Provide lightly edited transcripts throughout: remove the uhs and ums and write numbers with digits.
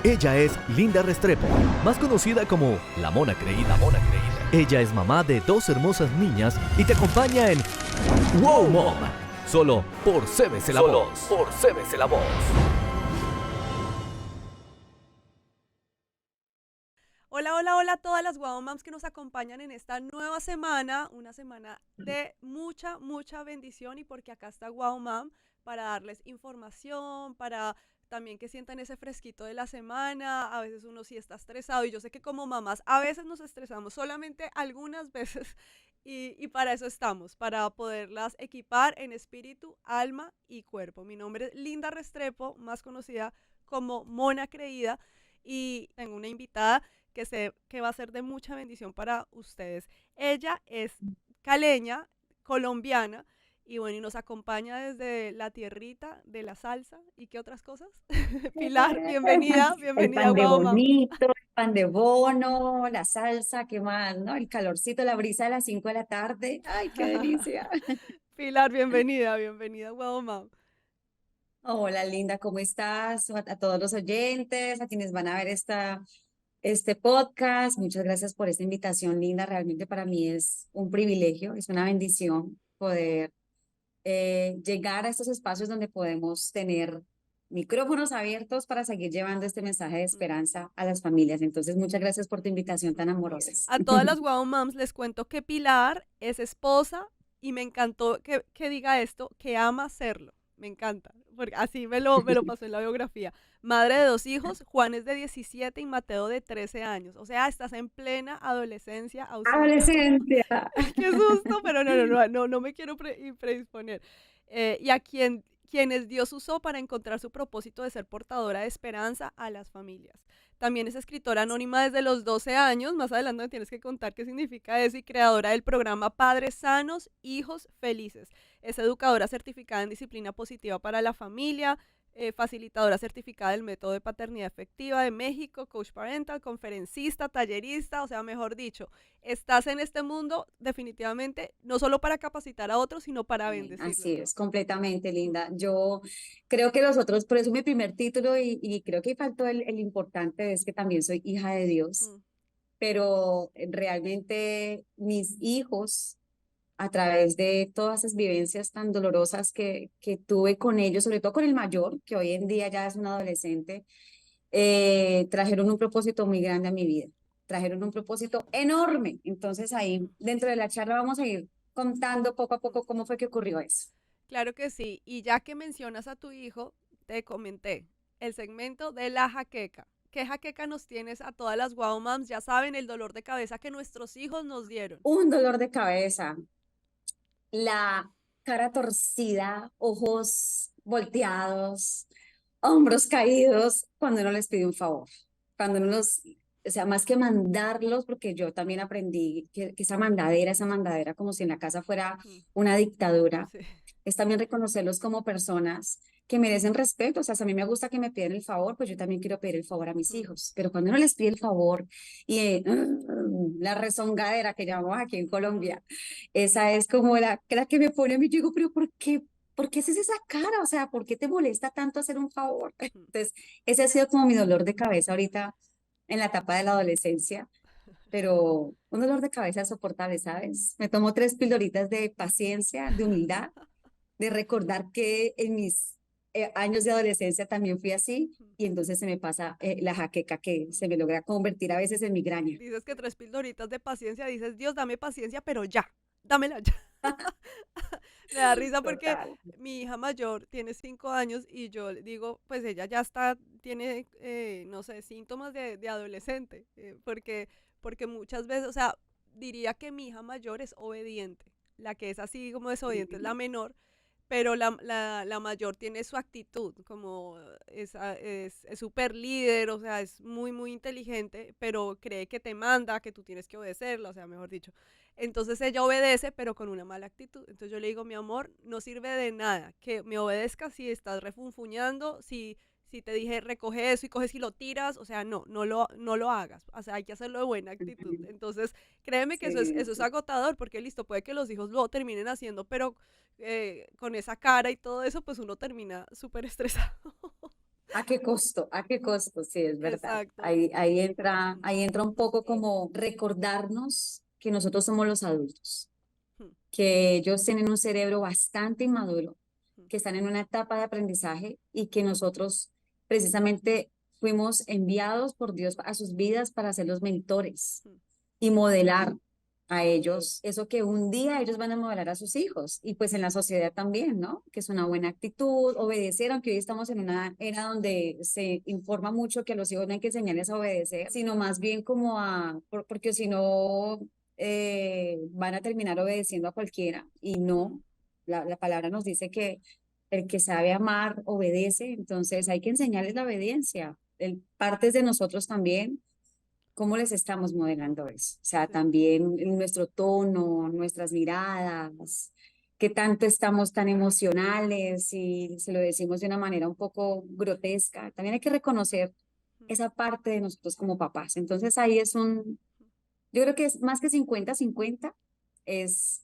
Ella es Linda Restrepo, más conocida como La Mona Creída. Ella es mamá de 2 hermosas niñas y te acompaña en Wow Mom, solo por CBC La Voz. Hola, hola, hola a todas las Wow Moms que nos acompañan en esta nueva semana, una semana de mucha, mucha bendición y porque acá está Wow Mom para darles información, para también que sientan ese fresquito de la semana. A veces uno sí está estresado y yo sé que como mamás a veces nos estresamos, solamente algunas veces y para eso estamos, para poderlas equipar en espíritu, alma y cuerpo. Mi nombre es Linda Restrepo, más conocida como Mona Creída y tengo una invitada que sé que va a ser de mucha bendición para ustedes. Ella es caleña, colombiana, y bueno, y nos acompaña desde la tierrita de la salsa y qué otras cosas. Pilar, bienvenida, El bienvenida, pan de guau, mam. bonito, el pan de bono, la salsa, ¿qué más, no? El calorcito, la brisa de las 5 de la tarde. ¡Ay, qué delicia! Pilar, bienvenida, bienvenida, guau, mam. Hola, Linda, ¿cómo estás? A todos los oyentes, a quienes van a ver este podcast, muchas gracias por esta invitación, Linda. Realmente para mí es un privilegio, es una bendición poder llegar a estos espacios donde podemos tener micrófonos abiertos para seguir llevando este mensaje de esperanza a las familias. Entonces, muchas gracias por tu invitación tan amorosa. A todas las guau moms les cuento que Pilar es esposa y me encantó que diga esto, que ama hacerlo. Me encanta, porque así me lo pasó en la biografía. Madre de 2 hijos, Juan es de 17 y Mateo de 13 años. O sea, estás en plena adolescencia, auxilio. Adolescencia. Qué susto, pero no me quiero predisponer. Y a quienes Dios usó para encontrar su propósito de ser portadora de esperanza a las familias. También es escritora anónima desde los 12 años, más adelante me tienes que contar qué significa eso, y creadora del programa Padres Sanos, Hijos Felices. Es educadora certificada en disciplina positiva para la familia, facilitadora certificada del método de paternidad efectiva de México, coach parental, conferencista, tallerista, o sea, mejor dicho, estás en este mundo definitivamente no solo para capacitar a otros, sino para Amén. bendecirlos. Así es, completamente, Linda. Yo creo que los otros, por eso mi primer título y creo que faltó el importante es que también soy hija de Dios, Mm, pero realmente mis hijos a través de todas esas vivencias tan dolorosas que tuve con ellos, sobre todo con el mayor, que hoy en día ya es un adolescente, trajeron un propósito muy grande a mi vida, trajeron un propósito enorme. Entonces ahí mm. dentro de la charla vamos a ir contando poco a poco cómo fue que ocurrió eso. Claro que sí. Y ya que mencionas a tu hijo, te comenté el segmento de la jaqueca. ¿Qué jaqueca nos tienes a todas las wow moms? Ya saben el dolor de cabeza que nuestros hijos nos dieron. Un dolor de cabeza, la cara torcida, ojos volteados, hombros caídos, cuando uno les pide un favor, cuando uno los, o sea, más que mandarlos, porque yo también aprendí que esa mandadera, como si en la casa fuera Mm, una dictadura, sí. es también reconocerlos como personas que merecen respeto. O sea, si a mí me gusta que me piden el favor, pues yo también quiero pedir el favor a mis Mm. hijos. Pero cuando uno les pide el favor y la rezongadera que llamamos aquí en Colombia, esa es como la que me pone a mí. Yo digo, pero ¿por qué? ¿Por qué haces esa cara? O sea, ¿por qué te molesta tanto hacer un favor? Mm. Entonces, ese ha sido como mi dolor de cabeza ahorita en la etapa de la adolescencia, pero un dolor de cabeza soportable, ¿sabes? Me tomo 3 pildoritas de paciencia, de humildad, de recordar que en mis años de adolescencia también fui así y entonces se me pasa la jaqueca que se me logra convertir a veces en migraña. Dices que 3 pildoritas de paciencia, dices, Dios, dame paciencia, pero ya, dámela ya. Me da risa porque Total. mi hija mayor tiene 5 años y yo le digo, pues ella ya está, tiene, no sé, síntomas de adolescente, porque muchas veces, o sea, diría que mi hija mayor es obediente, la que es así como desobediente es la menor, pero la mayor tiene su actitud, como es súper líder, o sea, es muy, muy inteligente, pero cree que te manda, que tú tienes que obedecerla, o sea, mejor dicho. Entonces ella obedece, pero con una mala actitud. Entonces yo le digo, mi amor, no sirve de nada que me obedezcas si estás refunfuñando, si te dije recoge eso y coges y lo tiras, o sea, no lo hagas. O sea, hay que hacerlo de buena actitud. Entonces, créeme que eso es Sí. agotador, porque listo, puede que los hijos lo terminen haciendo, pero con esa cara y todo eso, pues uno termina súper estresado. ¿A qué costo? ¿A qué costo? Sí, es verdad. Exacto. Ahí entra un poco como recordarnos que nosotros somos los adultos, Mm, que ellos tienen un cerebro bastante inmaduro, mm, que están en una etapa de aprendizaje y que nosotros precisamente fuimos enviados por Dios a sus vidas para ser los mentores mm. y modelar a ellos eso que un día ellos van a modelar a sus hijos y pues en la sociedad también, ¿no? Que es una buena actitud, obedecer, aunque hoy estamos en una era donde se informa mucho que a los hijos no hay que enseñarles a obedecer, sino más bien como porque si no van a terminar obedeciendo a cualquiera y Mm, no, la palabra nos dice que el que sabe amar obedece, entonces hay que enseñarles la obediencia. Partes de nosotros también cómo les estamos modelando eso. O sea, sí. también en nuestro tono, nuestras miradas, qué tanto estamos tan emocionales y se lo decimos de una manera un poco grotesca. También hay que reconocer Mm. esa parte de nosotros como papás. Entonces ahí yo creo que es más que 50-50, es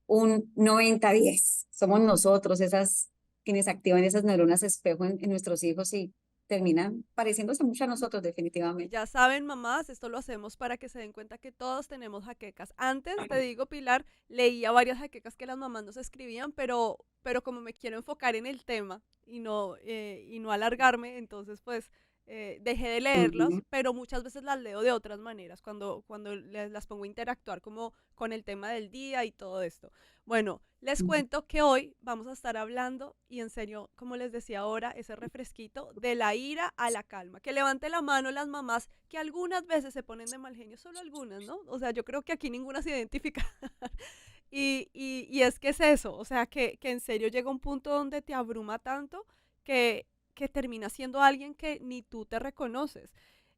un 90-10. Somos nosotros esas quienes activan esas neuronas espejo en nuestros hijos y terminan pareciéndose mucho a nosotros definitivamente. Ya saben, mamás, esto lo hacemos para que se den cuenta que todos tenemos jaquecas. Antes, te digo, Pilar, leía varias jaquecas que las mamás nos escribían, pero como me quiero enfocar en el tema y no alargarme, entonces pues dejé de leerlas, Ujú. pero muchas veces las leo de otras maneras, cuando las pongo a interactuar como con el tema del día y todo esto. Bueno, les cuento que hoy vamos a estar hablando, y en serio, como les decía ahora, ese refresquito de la ira a la calma. Que levante la mano las mamás que algunas veces se ponen de mal genio, solo algunas, ¿no? O sea, yo creo que aquí ninguna se identifica. Y es que es eso, o sea, que en serio llega un punto donde te abruma tanto que termina siendo alguien que ni tú te reconoces.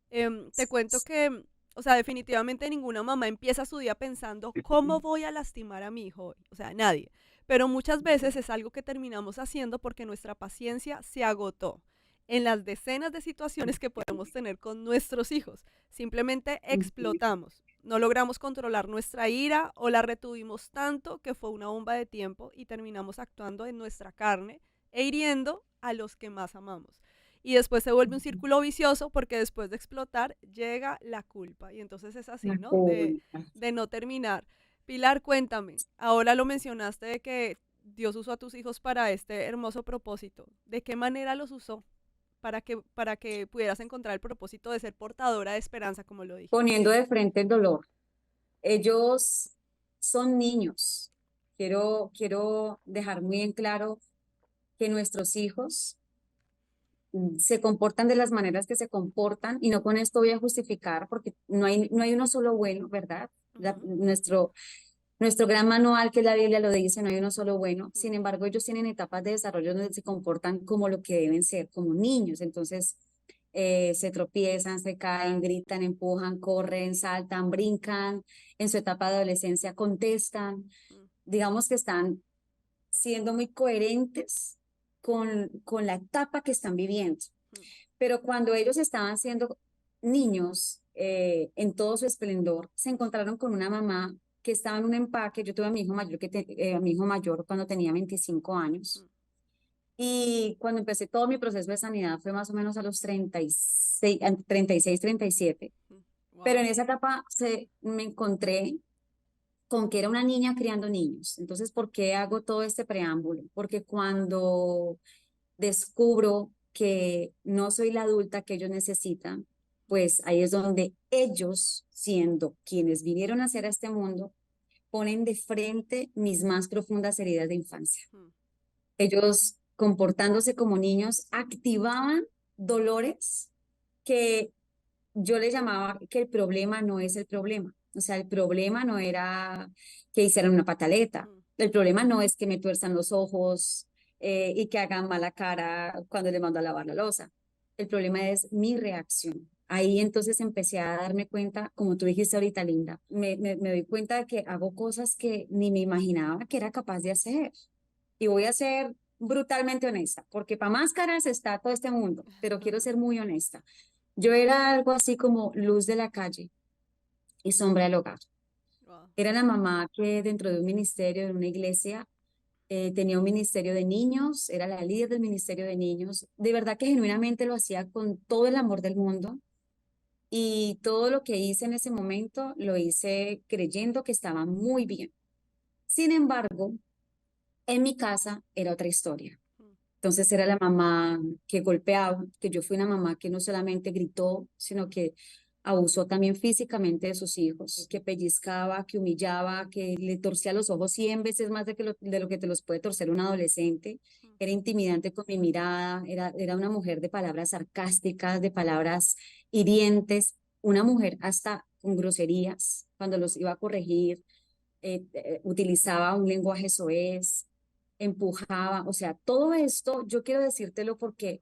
Te cuento que, o sea, definitivamente ninguna mamá empieza su día pensando cómo voy a lastimar a mi hijo hoy. O sea, nadie. Pero muchas veces es algo que terminamos haciendo porque nuestra paciencia se agotó en las decenas de situaciones que podemos tener con nuestros hijos. Simplemente Ujú. explotamos. No logramos controlar nuestra ira o la retuvimos tanto que fue una bomba de tiempo y terminamos actuando en nuestra carne e hiriendo a los que más amamos. Y después se vuelve un círculo vicioso porque después de explotar llega la culpa. Y entonces es así, La ¿no? culpa. De no terminar. Pilar, cuéntame, ahora lo mencionaste de que Dios usó a tus hijos para este hermoso propósito. ¿De qué manera los usó? Para que pudieras encontrar el propósito de ser portadora de esperanza, como lo dijiste. Poniendo de frente el dolor. Ellos son niños. Quiero dejar muy en claro que nuestros hijos se comportan de las maneras que se comportan y no con esto voy a justificar porque no hay uno solo bueno, ¿verdad? Ujú, Nuestro gran manual, que es la Biblia, lo dice, no hay uno solo bueno. ujú, Sin embargo, ellos tienen etapas de desarrollo donde se comportan como lo que deben ser, como niños. Entonces, se tropiezan, se caen, gritan, empujan, corren, saltan, brincan. En su etapa de adolescencia contestan. ujú, Digamos que están siendo muy coherentes con la etapa que están viviendo. ujú, Pero cuando ellos estaban siendo niños, en todo su esplendor, se encontraron con una mamá que estaba en un empaque. Yo tuve a mi hijo mayor, a mi hijo mayor cuando tenía 25 años. ujú, Y cuando empecé todo mi proceso de sanidad fue más o menos a los 36, 37. ujú. Pero Wow. en esa etapa me encontré con que era una niña criando niños. Entonces, ¿por qué hago todo este preámbulo? Porque cuando descubro que no soy la adulta que ellos necesitan, pues ahí es donde ellos, siendo quienes vinieron a hacer a este mundo, ponen de frente mis más profundas heridas de infancia. Ujú, Ellos, comportándose como niños, activaban dolores que yo le llamaba que el problema no es el problema. O sea, el problema no era que hicieran una pataleta. ujú, El problema no es que me tuerzan los ojos y que hagan mala cara cuando le mando a lavar la loza. El problema es mi reacción. Ahí entonces empecé a darme cuenta, como tú dijiste ahorita, Linda, me doy cuenta de que hago cosas que ni me imaginaba que era capaz de hacer. Y voy a ser brutalmente honesta, porque para máscaras está todo este mundo, pero quiero ser muy honesta. Yo era algo así como luz de la calle y sombra del hogar. wow. Era la mamá que dentro de un ministerio, de una iglesia, tenía un ministerio de niños, era la líder del ministerio de niños. De verdad que genuinamente lo hacía con todo el amor del mundo. Y todo lo que hice en ese momento lo hice creyendo que estaba muy bien. Sin embargo, en mi casa era otra historia. Entonces era la mamá que golpeaba, que yo fui una mamá que no solamente gritó, sino que abusó también físicamente de sus hijos, que pellizcaba, que humillaba, que le torcía los ojos 100 veces más de lo que te los puede torcer un adolescente. Era intimidante con mi mirada, era una mujer de palabras sarcásticas, de palabras hirientes, una mujer hasta con groserías, cuando los iba a corregir, utilizaba un lenguaje soez, empujaba, o sea, todo esto yo quiero decírtelo porque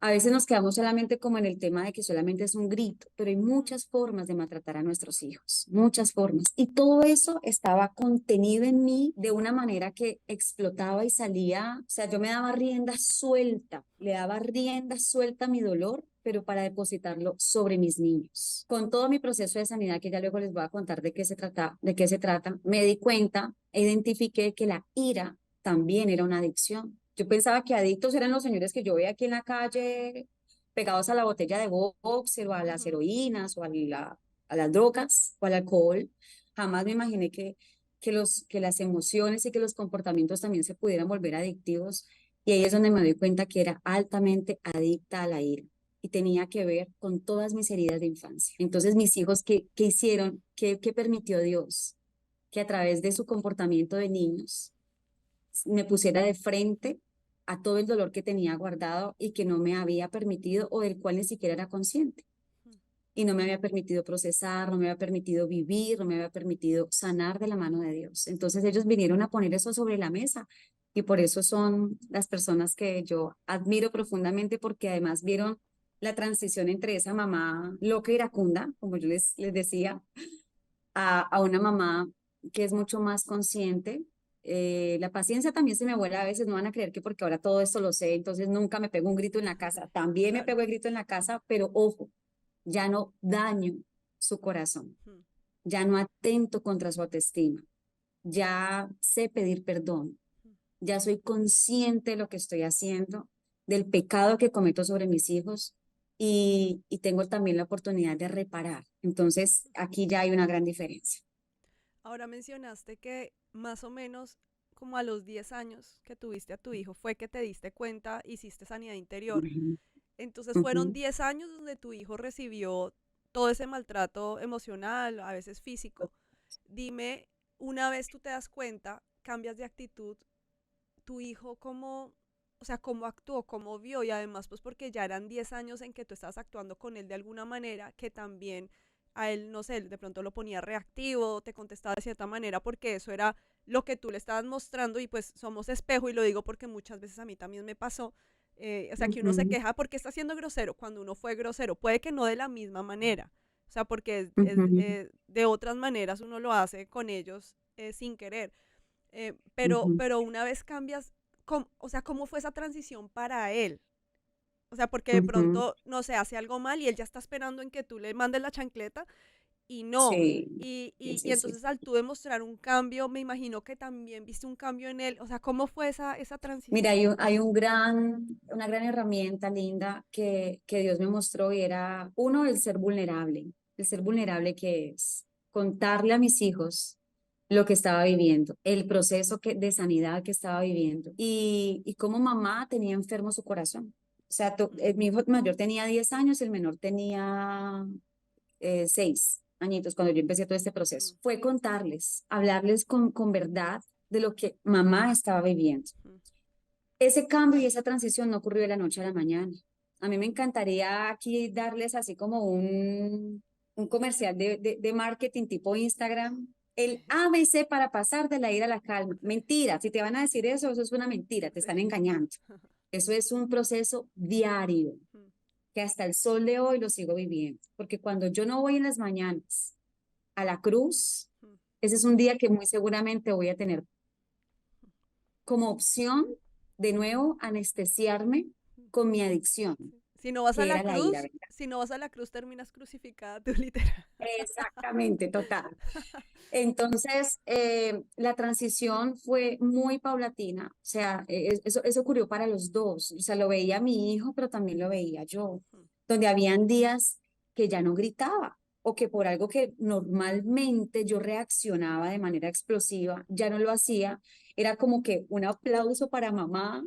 a veces nos quedamos solamente como en el tema de que solamente es un grito, pero hay muchas formas de maltratar a nuestros hijos, muchas formas. Y todo eso estaba contenido en mí de una manera que explotaba y salía, o sea, yo me daba rienda suelta, le daba rienda suelta a mi dolor, pero para depositarlo sobre mis niños. Con todo mi proceso de sanidad, que ya luego les voy a contar de qué se trata, me di cuenta, identifiqué que la ira también era una adicción. Yo pensaba que adictos eran los señores que yo veía aquí en la calle pegados a la botella de boxer o a las heroínas o a las drogas o al alcohol. Jamás me imaginé que las emociones y que los comportamientos también se pudieran volver adictivos. Y ahí es donde me doy cuenta que era altamente adicta a la ira y tenía que ver con todas mis heridas de infancia. Entonces, mis hijos, ¿qué hicieron? ¿Qué permitió Dios? Que a través de su comportamiento de niños me pusiera de frente a todo el dolor que tenía guardado y que no me había permitido o del cual ni siquiera era consciente. Y no me había permitido procesar, no me había permitido vivir, no me había permitido sanar de la mano de Dios. Entonces ellos vinieron a poner eso sobre la mesa y por eso son las personas que yo admiro profundamente porque además vieron la transición entre esa mamá loca y iracunda, como yo les decía, a una mamá que es mucho más consciente. La paciencia también se me vuela a veces, no van a creer que porque ahora todo esto lo sé, entonces nunca me pego un grito en la casa. También me Claro. pego el grito en la casa, pero ojo, ya no daño su corazón, ya no atento contra su autoestima, ya sé pedir perdón, ya soy consciente de lo que estoy haciendo, del pecado que cometo sobre mis hijos y tengo también la oportunidad de reparar. Entonces, aquí ya hay una gran diferencia. Ahora mencionaste que más o menos como a los 10 años que tuviste a tu hijo fue que te diste cuenta, hiciste sanidad interior. Ujú, Entonces fueron ujú. 10 años donde tu hijo recibió todo ese maltrato emocional, a veces físico. Dime, una vez tú te das cuenta, cambias de actitud, tu hijo cómo, o sea, cómo actuó, cómo vio y además pues porque ya eran 10 años en que tú estabas actuando con él de alguna manera que también a él, no sé, de pronto lo ponía reactivo, te contestaba de cierta manera porque eso era lo que tú le estabas mostrando y pues somos espejo y lo digo porque muchas veces a mí también me pasó. O sea, que uno se Ujú, queja porque está siendo grosero cuando uno fue grosero. Puede que no de la misma manera. O sea, porque ujú, de otras maneras uno lo hace con ellos sin querer. ujú, Pero una vez cambias, o sea, ¿cómo fue esa transición para él? O sea, porque de ujú. pronto, no sé, hace algo mal y él ya está esperando en que tú le mandes la chancleta y no. Sí, sí, Y sí, sí. entonces al tú demostrar un cambio, me imagino que también viste un cambio en él. O sea, ¿cómo fue esa Mira, transición? una gran herramienta linda que Dios me mostró y era, uno, el ser vulnerable que es contarle a mis hijos lo que estaba viviendo, el proceso de sanidad que estaba viviendo y como mamá tenía enfermo su corazón. O sea, mi hijo mayor tenía 10 años, el menor tenía 6 añitos cuando yo empecé todo este proceso. Mm, Fue contarles, hablarles con verdad de lo que mamá estaba viviendo. mm, Ese cambio y esa transición no ocurrió de la noche a la mañana. A mí me encantaría aquí darles así como un comercial de marketing tipo Instagram. El sí, ABC para pasar de la ira a la calma. Mentira, si te van a decir eso, eso es una mentira, te están sí. engañando. Eso es un proceso diario Mm, que hasta el sol de hoy lo sigo viviendo. Porque cuando yo no voy en las mañanas a la cruz, mm, ese es un día que muy seguramente voy a tener como opción de nuevo anestesiarme mm. con mi adicción. Si no vas a que la era la ira, cruz, ¿verdad? si no vas a la cruz terminas crucificada tú literal. Exactamente, total. Entonces, la transición fue muy paulatina, o sea, eso ocurrió para los dos, o sea, lo veía mi hijo, pero también lo veía yo, donde habían días que ya no gritaba o que por algo que normalmente yo reaccionaba de manera explosiva, ya no lo hacía, era como que un aplauso para mamá,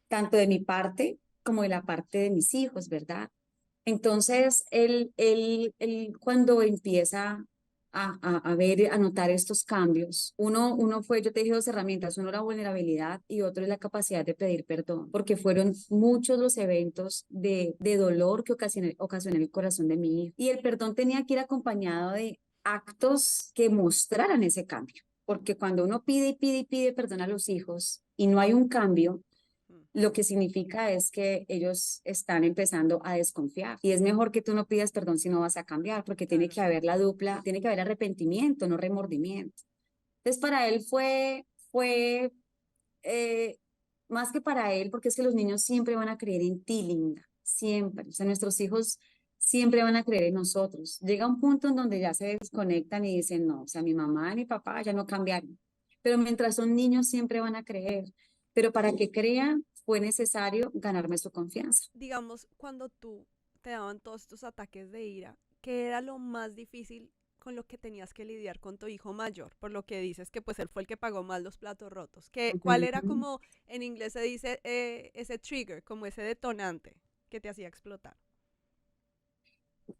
tanto de mi parte como de la parte de mis hijos, ¿verdad? Entonces, él cuando empieza a ver, a notar estos cambios, uno fue, yo te dije dos herramientas, uno la vulnerabilidad y otro es la capacidad de pedir perdón, porque fueron muchos los eventos de dolor que ocasioné en el corazón de mi hijo. Y el perdón tenía que ir acompañado de actos que mostraran ese cambio, porque cuando uno pide y pide y pide perdón a los hijos y no hay un cambio, lo que significa es que ellos están empezando a desconfiar. Y es mejor que tú no pidas perdón si no vas a cambiar, porque tiene Claro. que haber la dupla, tiene que haber arrepentimiento, no remordimiento. Entonces, para él fue eh, más que para él, porque es que los niños siempre van a creer en ti, Linda, siempre. O sea, nuestros hijos siempre van a creer en nosotros. Llega un punto en donde ya se desconectan y dicen, no, o sea, mi mamá y mi papá ya no cambiaron. Pero mientras son niños siempre van a creer. Pero para que crean fue necesario ganarme su confianza. Digamos, cuando tú te daban todos estos ataques de ira, ¿qué era lo más difícil con lo que tenías que lidiar con tu hijo mayor? Por lo que dices que pues él fue el que pagó más los platos rotos. ¿Cuál era Ujú. como, en inglés se dice, ese trigger, como ese detonante que te hacía explotar?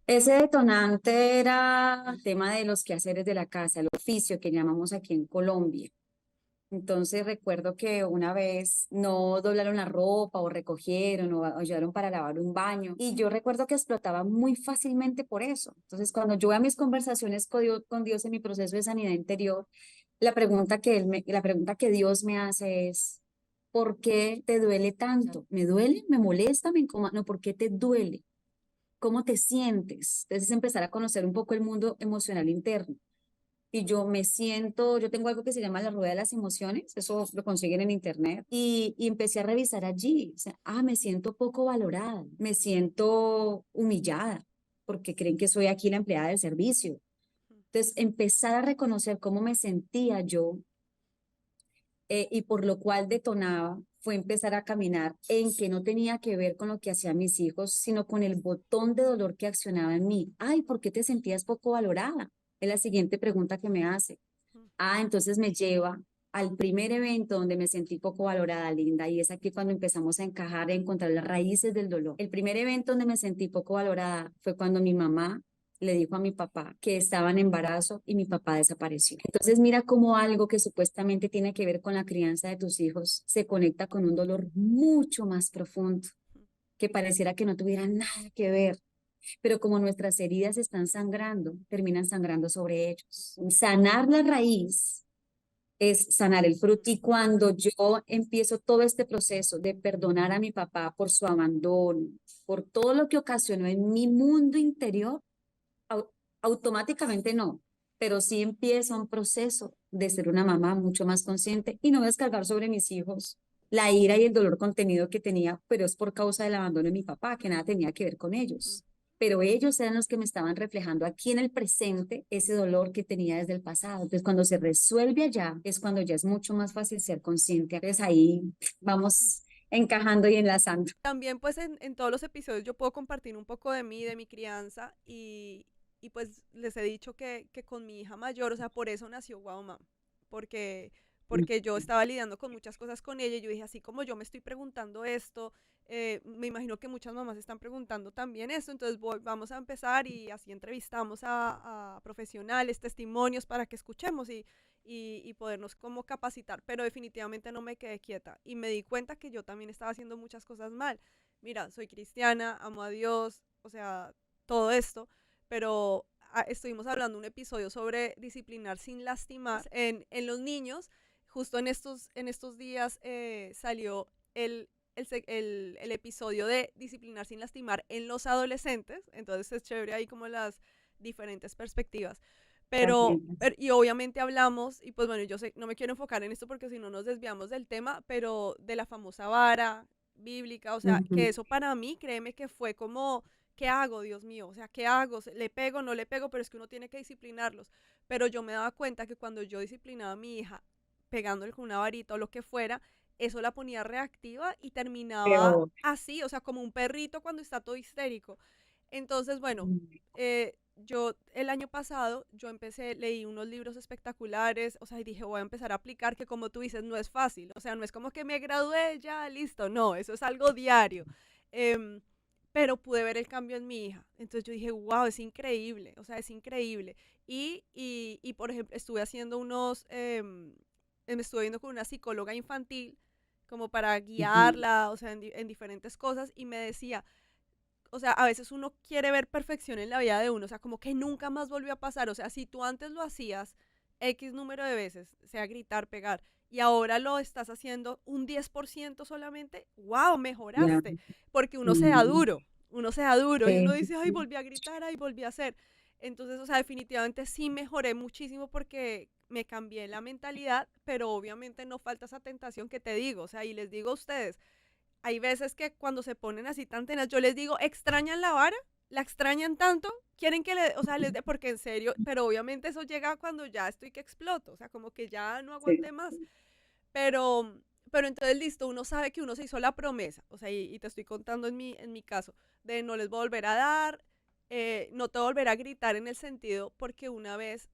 Ese detonante era el tema de los quehaceres de la casa, el oficio que llamamos aquí en Colombia. Entonces recuerdo que una vez no doblaron la ropa o recogieron o ayudaron para lavar un baño y yo recuerdo que explotaba muy fácilmente por eso. Entonces cuando yo a mis conversaciones con Dios en mi proceso de sanidad interior, la pregunta que Dios me hace es, ¿por qué te duele tanto? ¿Me duele? ¿Me molesta? ¿Me incomoda? No, ¿por qué te duele? ¿Cómo te sientes? Entonces empezar a conocer un poco el mundo emocional interno. Y yo tengo algo que se llama la rueda de las emociones, eso lo consiguen en internet, y empecé a revisar allí, o sea, me siento poco valorada, me siento humillada, porque creen que soy aquí la empleada del servicio. Entonces, empezar a reconocer cómo me sentía yo y por lo cual detonaba fue empezar a caminar en que no tenía que ver con lo que hacían mis hijos, sino con el botón de dolor que accionaba en mí. Ay, ¿por qué te sentías poco valorada? Es la siguiente pregunta que me hace. Entonces me lleva al primer evento donde me sentí poco valorada, Linda, y es aquí cuando empezamos a encajar, a encontrar las raíces del dolor. El primer evento donde me sentí poco valorada fue cuando mi mamá le dijo a mi papá que estaba en embarazo y mi papá desapareció. Entonces mira cómo algo que supuestamente tiene que ver con la crianza de tus hijos se conecta con un dolor mucho más profundo, que pareciera que no tuviera nada que ver, pero como nuestras heridas están sangrando, terminan sangrando sobre ellos. Sanar la raíz es sanar el fruto. Y cuando yo empiezo todo este proceso de perdonar a mi papá por su abandono, por todo lo que ocasionó en mi mundo interior, au- automáticamente no, pero sí empieza un proceso de ser una mamá mucho más consciente y no descargar sobre mis hijos la ira y el dolor contenido que tenía, pero es por causa del abandono de mi papá, que nada tenía que ver con ellos. Pero ellos eran los que me estaban reflejando aquí en el presente ese dolor que tenía desde el pasado. Entonces, cuando se resuelve allá, es cuando ya es mucho más fácil ser consciente. Entonces, ahí vamos encajando y enlazando. También pues en todos los episodios yo puedo compartir un poco de mí, de mi crianza y pues les he dicho que con mi hija mayor, o sea, por eso nació Wow Mom, porque, porque yo estaba lidiando con muchas cosas con ella y yo dije, así como yo me estoy preguntando esto, me imagino que muchas mamás están preguntando también esto, entonces vamos a empezar y así entrevistamos a profesionales, testimonios para que escuchemos y podernos como capacitar, pero definitivamente no me quedé quieta y me di cuenta que yo también estaba haciendo muchas cosas mal. Mira, soy cristiana, amo a Dios, o sea, todo esto, pero estuvimos hablando un episodio sobre disciplinar sin lastimar en los niños. Justo en estos días salió el episodio de disciplinar sin lastimar en los adolescentes, entonces es chévere ahí como las diferentes perspectivas. Y obviamente hablamos, y pues bueno, yo sé, no me quiero enfocar en esto porque si no nos desviamos del tema, pero de la famosa vara, bíblica, o sea, que Ujú. eso para mí, créeme que fue como, ¿qué hago, Dios mío? O sea, ¿qué hago? ¿Le pego, no le pego? Pero es que uno tiene que disciplinarlos. Pero yo me daba cuenta que cuando yo disciplinaba a mi hija, pegándole con una varita o lo que fuera, eso la ponía reactiva y terminaba Pero, así, o sea, como un perrito cuando está todo histérico. Entonces, bueno, mm, yo el año pasado, yo empecé, leí unos libros espectaculares, o sea, y dije, voy a empezar a aplicar, que como tú dices, no es fácil, o sea, no es como que me gradué ya, listo, no, eso es algo diario. Em, pero pude ver el cambio en mi hija. Entonces yo dije, wow, es increíble, o sea, es increíble. Y por ejemplo, estuve haciendo me estuve viendo con una psicóloga infantil como para ujú, guiarla, o sea, en diferentes cosas, y me decía, o sea, a veces uno quiere ver perfección en la vida de uno, o sea, como que nunca más volvió a pasar, o sea, si tú antes lo hacías X número de veces, sea gritar, pegar, y ahora lo estás haciendo un 10% solamente, wow, ya, mejoraste, porque mm, uno se da duro, y uno sí, dice, ay, sí, volví a gritar, ay, volví a hacer. Entonces, o sea, definitivamente sí mejoré muchísimo porque me cambié la mentalidad, pero obviamente no falta esa tentación que te digo, o sea, y les digo a ustedes, hay veces que cuando se ponen así tan tenaz, yo les digo, ¿extrañan la vara? ¿La extrañan tanto? ¿Quieren que o sea, les dé, porque en serio, pero obviamente eso llega cuando ya estoy que exploto, o sea, como que ya no sí, aguanté más. Pero, pero entonces listo, uno sabe que uno se hizo la promesa, o sea, y te estoy contando en mi caso, de no les voy a volver a dar, no te voy a volver a gritar en el sentido, porque una vez,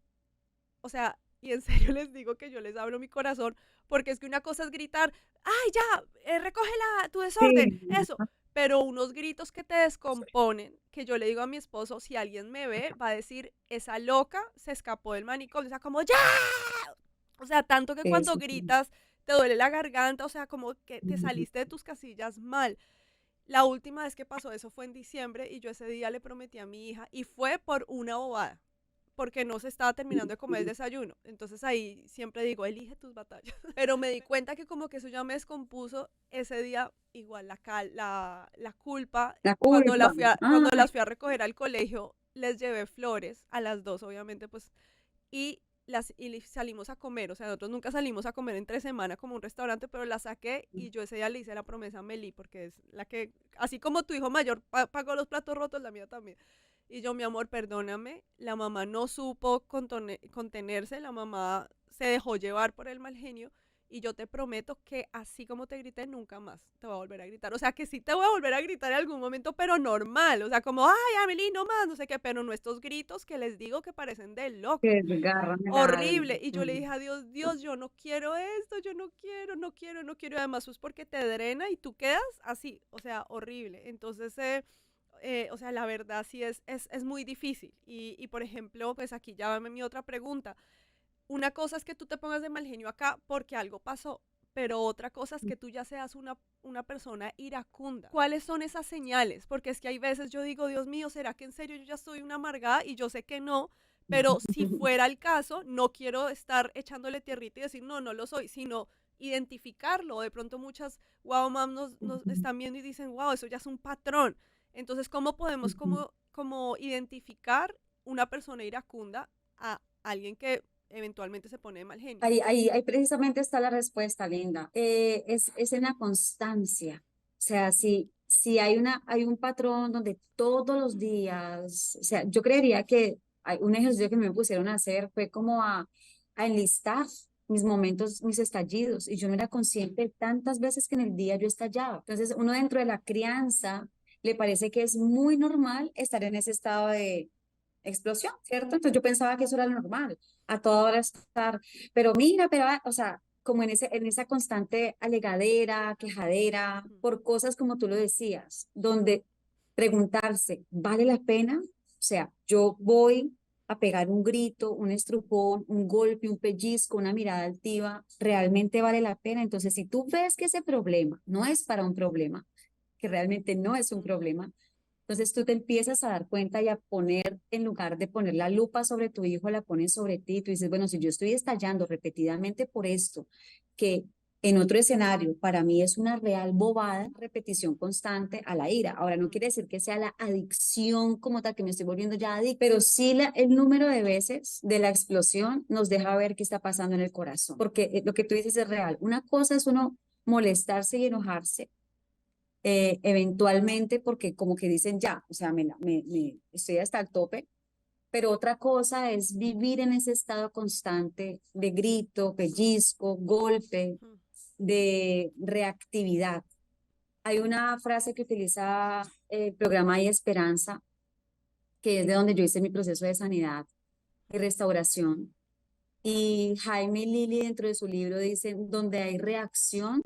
o sea, y en serio les digo que yo les abro mi corazón, porque es que una cosa es gritar, ay, ya, recoge tu desorden, sí, eso, pero unos gritos que te descomponen, que yo le digo a mi esposo, si alguien me ve, va a decir, esa loca se escapó del manicomio, o sea, como, ya, o sea, tanto que sí, cuando sí, sí, gritas te duele la garganta, o sea, como que te ujú, saliste de tus casillas mal. La última vez que pasó eso fue en diciembre y yo ese día le prometí a mi hija y fue por una bobada porque no se estaba terminando de comer el desayuno. Entonces ahí siempre digo, elige tus batallas. Pero me di cuenta que como que eso ya me descompuso ese día, igual la culpa, la culpa, cuando ay, las fui a recoger al colegio, les llevé flores a las dos, obviamente, pues, y salimos a comer, o sea, nosotros nunca salimos a comer entre semana como un restaurante, pero la saqué y yo ese día le hice la promesa a Meli, porque es la que, así como tu hijo mayor pagó los platos rotos, la mía también. Y yo, mi amor, perdóname, la mamá no supo contenerse, la mamá se dejó llevar por el mal genio y yo te prometo que así como te grité, nunca más te voy a volver a gritar. O sea, que sí te voy a volver a gritar en algún momento, pero normal. O sea, como, ay, Amelie, no más, no sé qué, pero no estos gritos que les digo que parecen de que locos. desgarran el alma. Horrible. Y yo le dije a Dios, Dios, yo no quiero esto, yo no quiero, no quiero, no quiero. Y además, pues porque te drena y tú quedas así, o sea, horrible. Entonces, o sea, la verdad sí es muy difícil. Por ejemplo, pues aquí ya va mi otra pregunta. Una cosa es que tú te pongas de mal genio acá porque algo pasó, pero otra cosa es que tú ya seas una persona iracunda. ¿Cuáles son esas señales? Porque es que hay veces yo digo, Dios mío, ¿será que en serio yo ya soy una amargada? Y yo sé que no, pero si fuera el caso, no quiero estar echándole tierrita y decir, no, no lo soy, sino identificarlo. De pronto muchas wow mam nos están viendo y dicen, wow, eso ya es un patrón. Entonces, ¿cómo podemos como identificar una persona iracunda a alguien que eventualmente se pone de mal genio? Ahí precisamente está la respuesta, Linda. Es en la constancia. O sea, si hay un patrón donde todos los días, o sea, yo creería que hay un ejercicio que me pusieron a hacer fue como a enlistar mis momentos, mis estallidos, y yo no era consciente de tantas veces que en el día yo estallaba. Entonces, uno dentro de la crianza le parece que es muy normal estar en ese estado de explosión, ¿cierto? Entonces yo pensaba que eso era lo normal, a toda hora estar, pero mira, pero, o sea, como en esa constante alegadera, quejadera, Ujú. por cosas como tú lo decías, donde preguntarse, ¿vale la pena? O sea, yo voy a pegar un grito, un estrujón, un golpe, un pellizco, una mirada altiva, ¿realmente vale la pena? Entonces, si tú ves que ese problema no es para un problema, que realmente no es un problema, entonces tú te empiezas a dar cuenta y a poner, en lugar de poner la lupa sobre tu hijo, la pones sobre ti. Tú dices, bueno, si yo estoy estallando repetidamente por esto, que en otro escenario para mí es una real bobada, repetición constante a la ira. Ahora, no Ujú. quiere decir que sea la adicción como tal, que me estoy volviendo ya adicta, pero sí el número de veces de la explosión nos deja ver qué está pasando en el corazón. Porque lo que tú dices es real. Una cosa es uno molestarse y enojarse, eventualmente porque como que dicen ya, o sea, estoy hasta el tope, pero otra cosa es vivir en ese estado constante de grito, pellizco, golpe, Mm. de reactividad. Hay una frase que utiliza el programa Hay Esperanza, que es de donde yo hice mi proceso de sanidad y restauración. Y Jaime y Lili dentro de su libro dicen, donde hay reacción,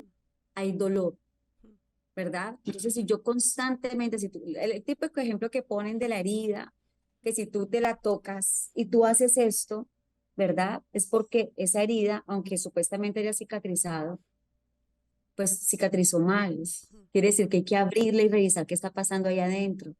hay dolor, ¿verdad? Entonces, si yo constantemente, el típico ejemplo que ponen de la herida, que si tú te la tocas y tú haces esto, ¿verdad? Es porque esa herida, aunque supuestamente haya cicatrizado, pues cicatrizó mal. Quiere decir que hay que abrirla y revisar qué está pasando ahí adentro.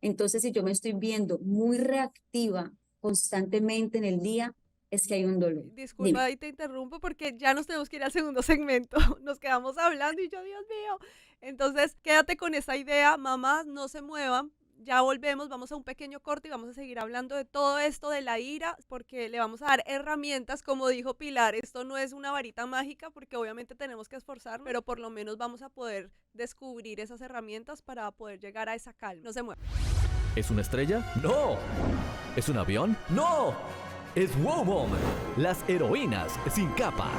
Entonces, si yo me estoy viendo muy reactiva constantemente en el día, es que hay un dolor. Disculpa, Dime. ahí te interrumpo porque ya nos tenemos que ir al segundo segmento. Nos quedamos hablando y yo, Dios mío. Entonces, quédate con esa idea, mamás, no se muevan. Ya volvemos, vamos a un pequeño corte y vamos a seguir hablando de todo esto de la ira, porque le vamos a dar herramientas, como dijo Pilar, esto no es una varita mágica, porque obviamente tenemos que esforzarnos, pero por lo menos vamos a poder descubrir esas herramientas para poder llegar a esa calma. No se muevan. ¿Es una estrella? ¡No! ¿Es un avión? ¡No! Es Wow Mom, las heroínas sin capa.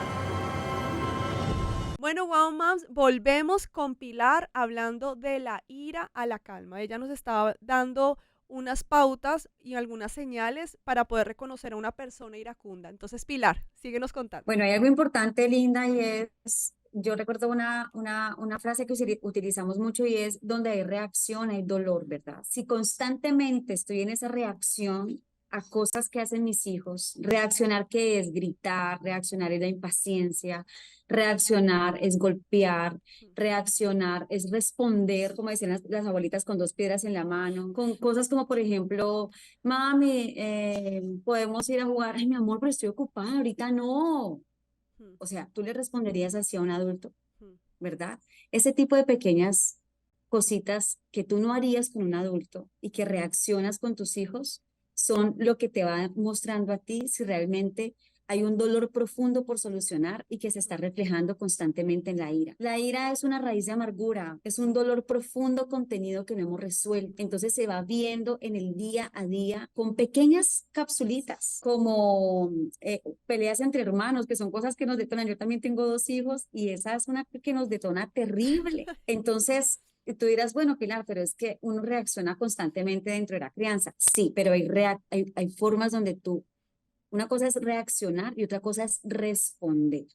Bueno, Wow Moms, volvemos con Pilar hablando de la ira a la calma. Ella nos estaba dando unas pautas y algunas señales para poder reconocer a una persona iracunda. Entonces, Pilar, síguenos contando. Bueno, hay algo importante, Linda, y es, yo recuerdo una frase que utilizamos mucho y es, donde hay reacción, hay dolor, ¿verdad? Si constantemente estoy en esa reacción a cosas que hacen mis hijos, reaccionar que es gritar, reaccionar es la impaciencia, reaccionar es golpear, reaccionar es responder, como decían las abuelitas, con dos piedras en la mano, con cosas como, por ejemplo, mami, podemos ir a jugar. Ay, mi amor, pero estoy ocupada, ahorita no. Mm, O sea, tú le responderías así a un adulto, mm, ¿verdad? Ese tipo de pequeñas cositas que tú no harías con un adulto y que reaccionas con tus hijos son lo que te va mostrando a ti si realmente hay un dolor profundo por solucionar y que se está reflejando constantemente en la ira. La ira es una raíz de amargura, es un dolor profundo contenido que no hemos resuelto. Entonces se va viendo en el día a día con pequeñas capsulitas, como peleas entre hermanos, que son cosas que nos detonan. Yo también tengo dos hijos y esa es una que nos detona terrible. Entonces, y tú dirás, bueno, Pilar, pero es que uno reacciona constantemente dentro de la crianza. Sí, pero hay formas donde una cosa es reaccionar y otra cosa es responder.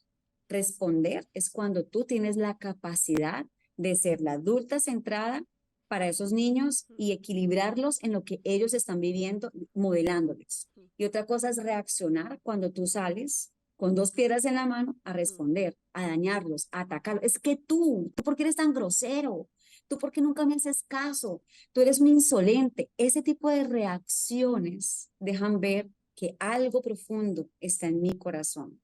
Responder es cuando tú tienes la capacidad de ser la adulta centrada para esos niños y equilibrarlos en lo que ellos están viviendo, modelándoles. Y otra cosa es reaccionar cuando tú sales con dos piedras en la mano a responder, a dañarlos, a atacarlos. Es que ¿tú por qué eres tan grosero? ¿Tú por qué nunca me haces caso? Tú eres muy insolente. Ese tipo de reacciones dejan ver que algo profundo está en mi corazón,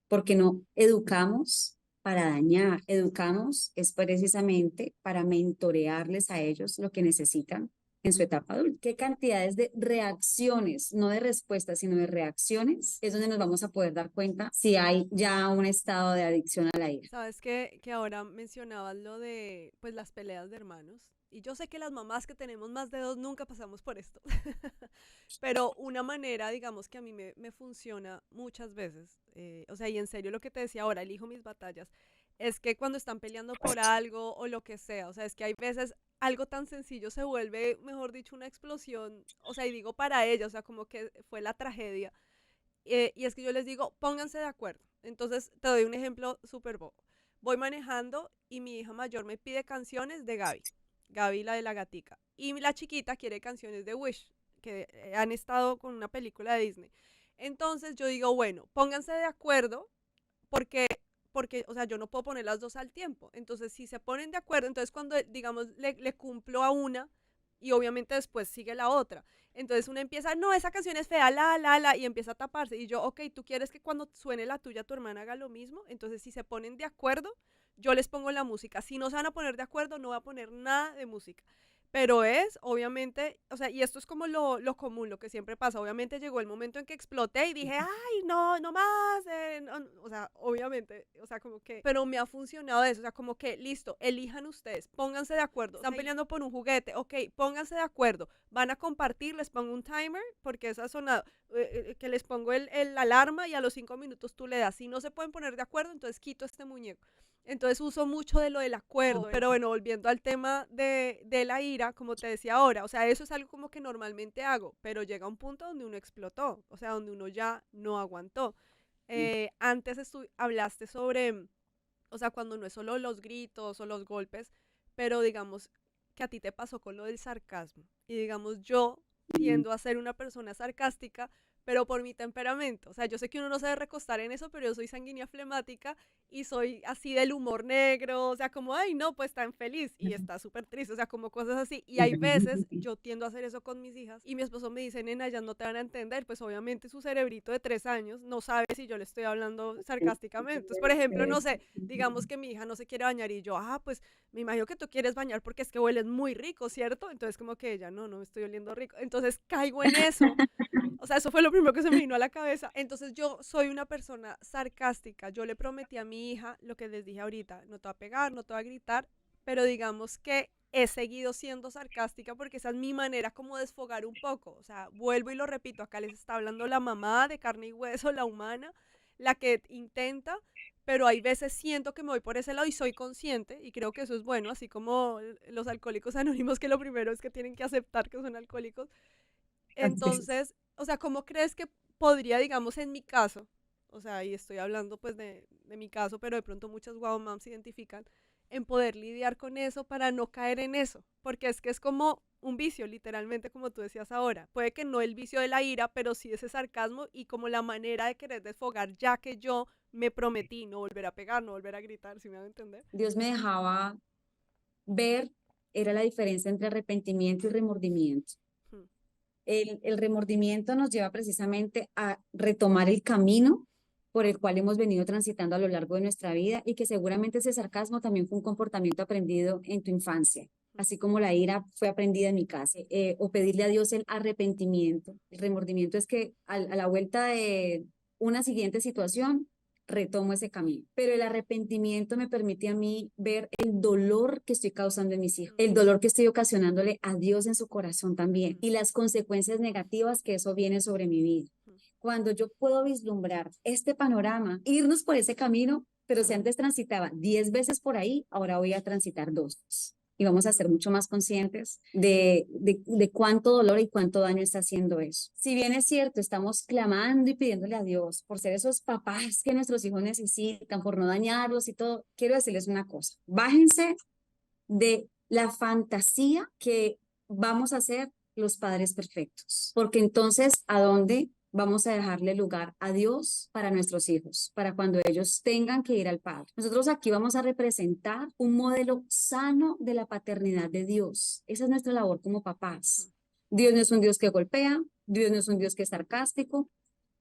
porque no educamos para dañar, educamos es precisamente para mentorearles a ellos lo que necesitan en su etapa adulta. ¿Qué cantidades de reacciones, no de respuestas, sino de reacciones, es donde nos vamos a poder dar cuenta si hay ya un estado de adicción a la ira? Sabes que ahora mencionabas lo de pues las peleas de hermanos. Y yo sé que las mamás que tenemos más de dos nunca pasamos por esto. Pero una manera, digamos, que a mí me funciona muchas veces, o sea, y en serio lo que te decía ahora, elijo mis batallas, es que cuando están peleando por algo o lo que sea, o sea, es que hay veces algo tan sencillo se vuelve, mejor dicho, una explosión, o sea, y digo para ella, o sea, como que fue la tragedia. Y es que yo les digo, pónganse de acuerdo. Entonces, te doy un ejemplo súper bobo. Voy manejando y mi hija mayor me pide canciones de Gaby. Gaby, la de la gatica. Y la chiquita quiere canciones de Wish, que han estado con una película de Disney. Entonces yo digo, bueno, pónganse de acuerdo porque, o sea, yo no puedo poner las dos al tiempo. Entonces, si se ponen de acuerdo, entonces cuando, digamos, le cumplo a una y obviamente después sigue la otra. Entonces uno empieza, no, esa canción es fea, la, y empieza a taparse. Y yo, ok, ¿tú quieres que cuando suene la tuya tu hermana haga lo mismo? Entonces, si se ponen de acuerdo, yo les pongo la música. Si no se van a poner de acuerdo, no voy a poner nada de música. pero es, obviamente, o sea, y esto es como lo común, lo que siempre pasa. Obviamente llegó el momento en que exploté y dije, ay, no, no más. O sea, obviamente, o sea, como que, pero me ha funcionado eso, o sea, como que, listo, elijan ustedes, pónganse de acuerdo. Están peleando por un juguete, ok, pónganse de acuerdo. Van a compartir, les pongo un timer, porque eso ha sonado, que les pongo el alarma y a los 5 minutos tú le das. Si no se pueden poner de acuerdo, entonces quito este muñeco. Entonces uso mucho de lo del acuerdo, pero bueno, volviendo al tema de la ira, como te decía ahora, o sea, eso es algo como que normalmente hago, pero llega un punto donde uno explotó, o sea, donde uno ya no aguantó. Antes hablaste sobre, o sea, cuando no es solo los gritos o los golpes, pero digamos que a ti te pasó con lo del sarcasmo. Y digamos, yo tiendo a ser una persona sarcástica, pero por mi temperamento. O sea, yo sé que uno no se debe recostar en eso, pero yo soy sanguínea flemática y soy así del humor negro, o sea, como, ay, no, pues tan feliz y está súper triste, o sea, como cosas así. Y hay veces yo tiendo a hacer eso con mis hijas y mi esposo me dice, nena, ellas no te van a entender, pues obviamente su cerebrito de 3 años no sabe si yo le estoy hablando sarcásticamente. Entonces, por ejemplo, no sé, digamos que mi hija no se quiere bañar y yo, pues me imagino que tú quieres bañar porque es que hueles muy rico, ¿cierto? Entonces como que ella, no, no me estoy oliendo rico. Entonces caigo en eso. O sea, eso fue lo primero que se me vino a la cabeza. Entonces yo soy una persona sarcástica. Yo le prometí a mi hija lo que les dije ahorita, no te va a pegar, no te va a gritar, pero digamos que he seguido siendo sarcástica porque esa es mi manera como de desfogar un poco. O sea, vuelvo y lo repito, acá les está hablando la mamá de carne y hueso, la humana, la que intenta, pero hay veces siento que me voy por ese lado y soy consciente y creo que eso es bueno, así como los alcohólicos anónimos que lo primero es que tienen que aceptar que son alcohólicos. Así es. Entonces, o sea, ¿cómo crees que podría, digamos, en mi caso, o sea, y estoy hablando pues de mi caso, pero de pronto muchas wow moms se identifican, en poder lidiar con eso para no caer en eso? Porque es que es como un vicio, literalmente, como tú decías ahora. Puede que no el vicio de la ira, pero sí ese sarcasmo y como la manera de querer desfogar, ya que yo me prometí no volver a pegar, no volver a gritar, ¿sí me van a entender? Dios me dejaba ver, era la diferencia entre arrepentimiento y remordimiento. Hmm. El remordimiento nos lleva precisamente a retomar el camino por el cual hemos venido transitando a lo largo de nuestra vida y que seguramente ese sarcasmo también fue un comportamiento aprendido en tu infancia, así como la ira fue aprendida en mi casa, o pedirle a Dios el arrepentimiento. El remordimiento es que a la vuelta de una siguiente situación retomo ese camino. Pero el arrepentimiento me permite a mí ver el dolor que estoy causando en mis hijos, el dolor que estoy ocasionándole a Dios en su corazón también y las consecuencias negativas que eso viene sobre mi vida. Cuando yo puedo vislumbrar este panorama, irnos por ese camino, pero si antes transitaba 10 veces por ahí, ahora voy a transitar 2 y vamos a ser mucho más conscientes de cuánto dolor y cuánto daño está haciendo eso. Si bien es cierto, estamos clamando y pidiéndole a Dios por ser esos papás que nuestros hijos necesitan, por no dañarlos y todo, quiero decirles una cosa, bájense de la fantasía que vamos a ser los padres perfectos, porque entonces, ¿a dónde vamos a dejarle lugar a Dios para nuestros hijos, para cuando ellos tengan que ir al Padre? Nosotros aquí vamos a representar un modelo sano de la paternidad de Dios. Esa es nuestra labor como papás. Dios no es un Dios que golpea, Dios no es un Dios que es sarcástico,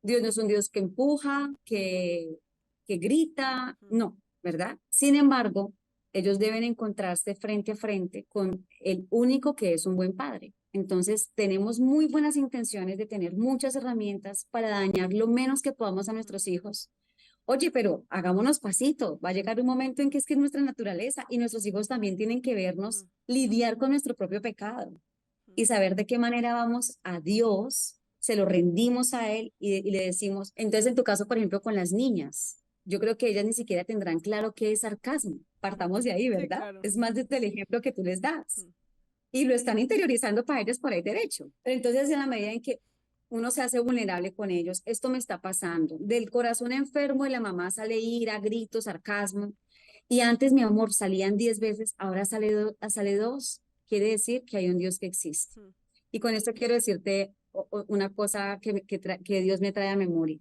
Dios no es un Dios que empuja, que grita, no, ¿verdad? Sin embargo, ellos deben encontrarse frente a frente con el único que es un buen padre. Entonces, tenemos muy buenas intenciones de tener muchas herramientas para dañar lo menos que podamos a nuestros hijos. Oye, pero hagámonos pasito. Va a llegar un momento en que es nuestra naturaleza y nuestros hijos también tienen que vernos lidiar con nuestro propio pecado y saber de qué manera vamos a Dios, se lo rendimos a Él y le decimos, entonces en tu caso, por ejemplo, con las niñas, yo creo que ellas ni siquiera tendrán claro qué es sarcasmo. Partamos de ahí, Sí, ¿verdad? claro. Es más desde el ejemplo que tú les das. Y lo están interiorizando para ellos por ahí derecho. Pero entonces, en la medida en que uno se hace vulnerable con ellos, esto me está pasando. Del corazón enfermo de la mamá sale ira, gritos, sarcasmo. Y antes, mi amor, salían 10 veces, ahora sale 2. Quiere decir que hay un Dios que existe. Y con esto quiero decirte una cosa que Dios me trae a memoria.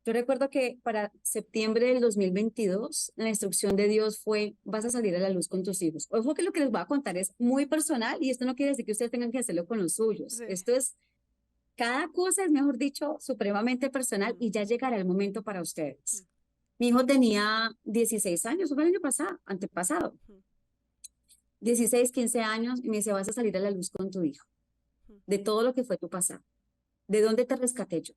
Yo recuerdo que para septiembre del 2022, la instrucción de Dios fue, vas a salir a la luz con tus hijos. Ojo que lo que les voy a contar es muy personal y esto no quiere decir que ustedes tengan que hacerlo con los suyos. Sí. Esto es, cada cosa es, mejor dicho, supremamente personal y ya llegará el momento para ustedes. Mi hijo tenía 16 años, fue el año pasado, antepasado. 16, 15 años, y me dice, vas a salir a la luz con tu hijo, de todo lo que fue tu pasado. ¿De dónde te rescaté yo?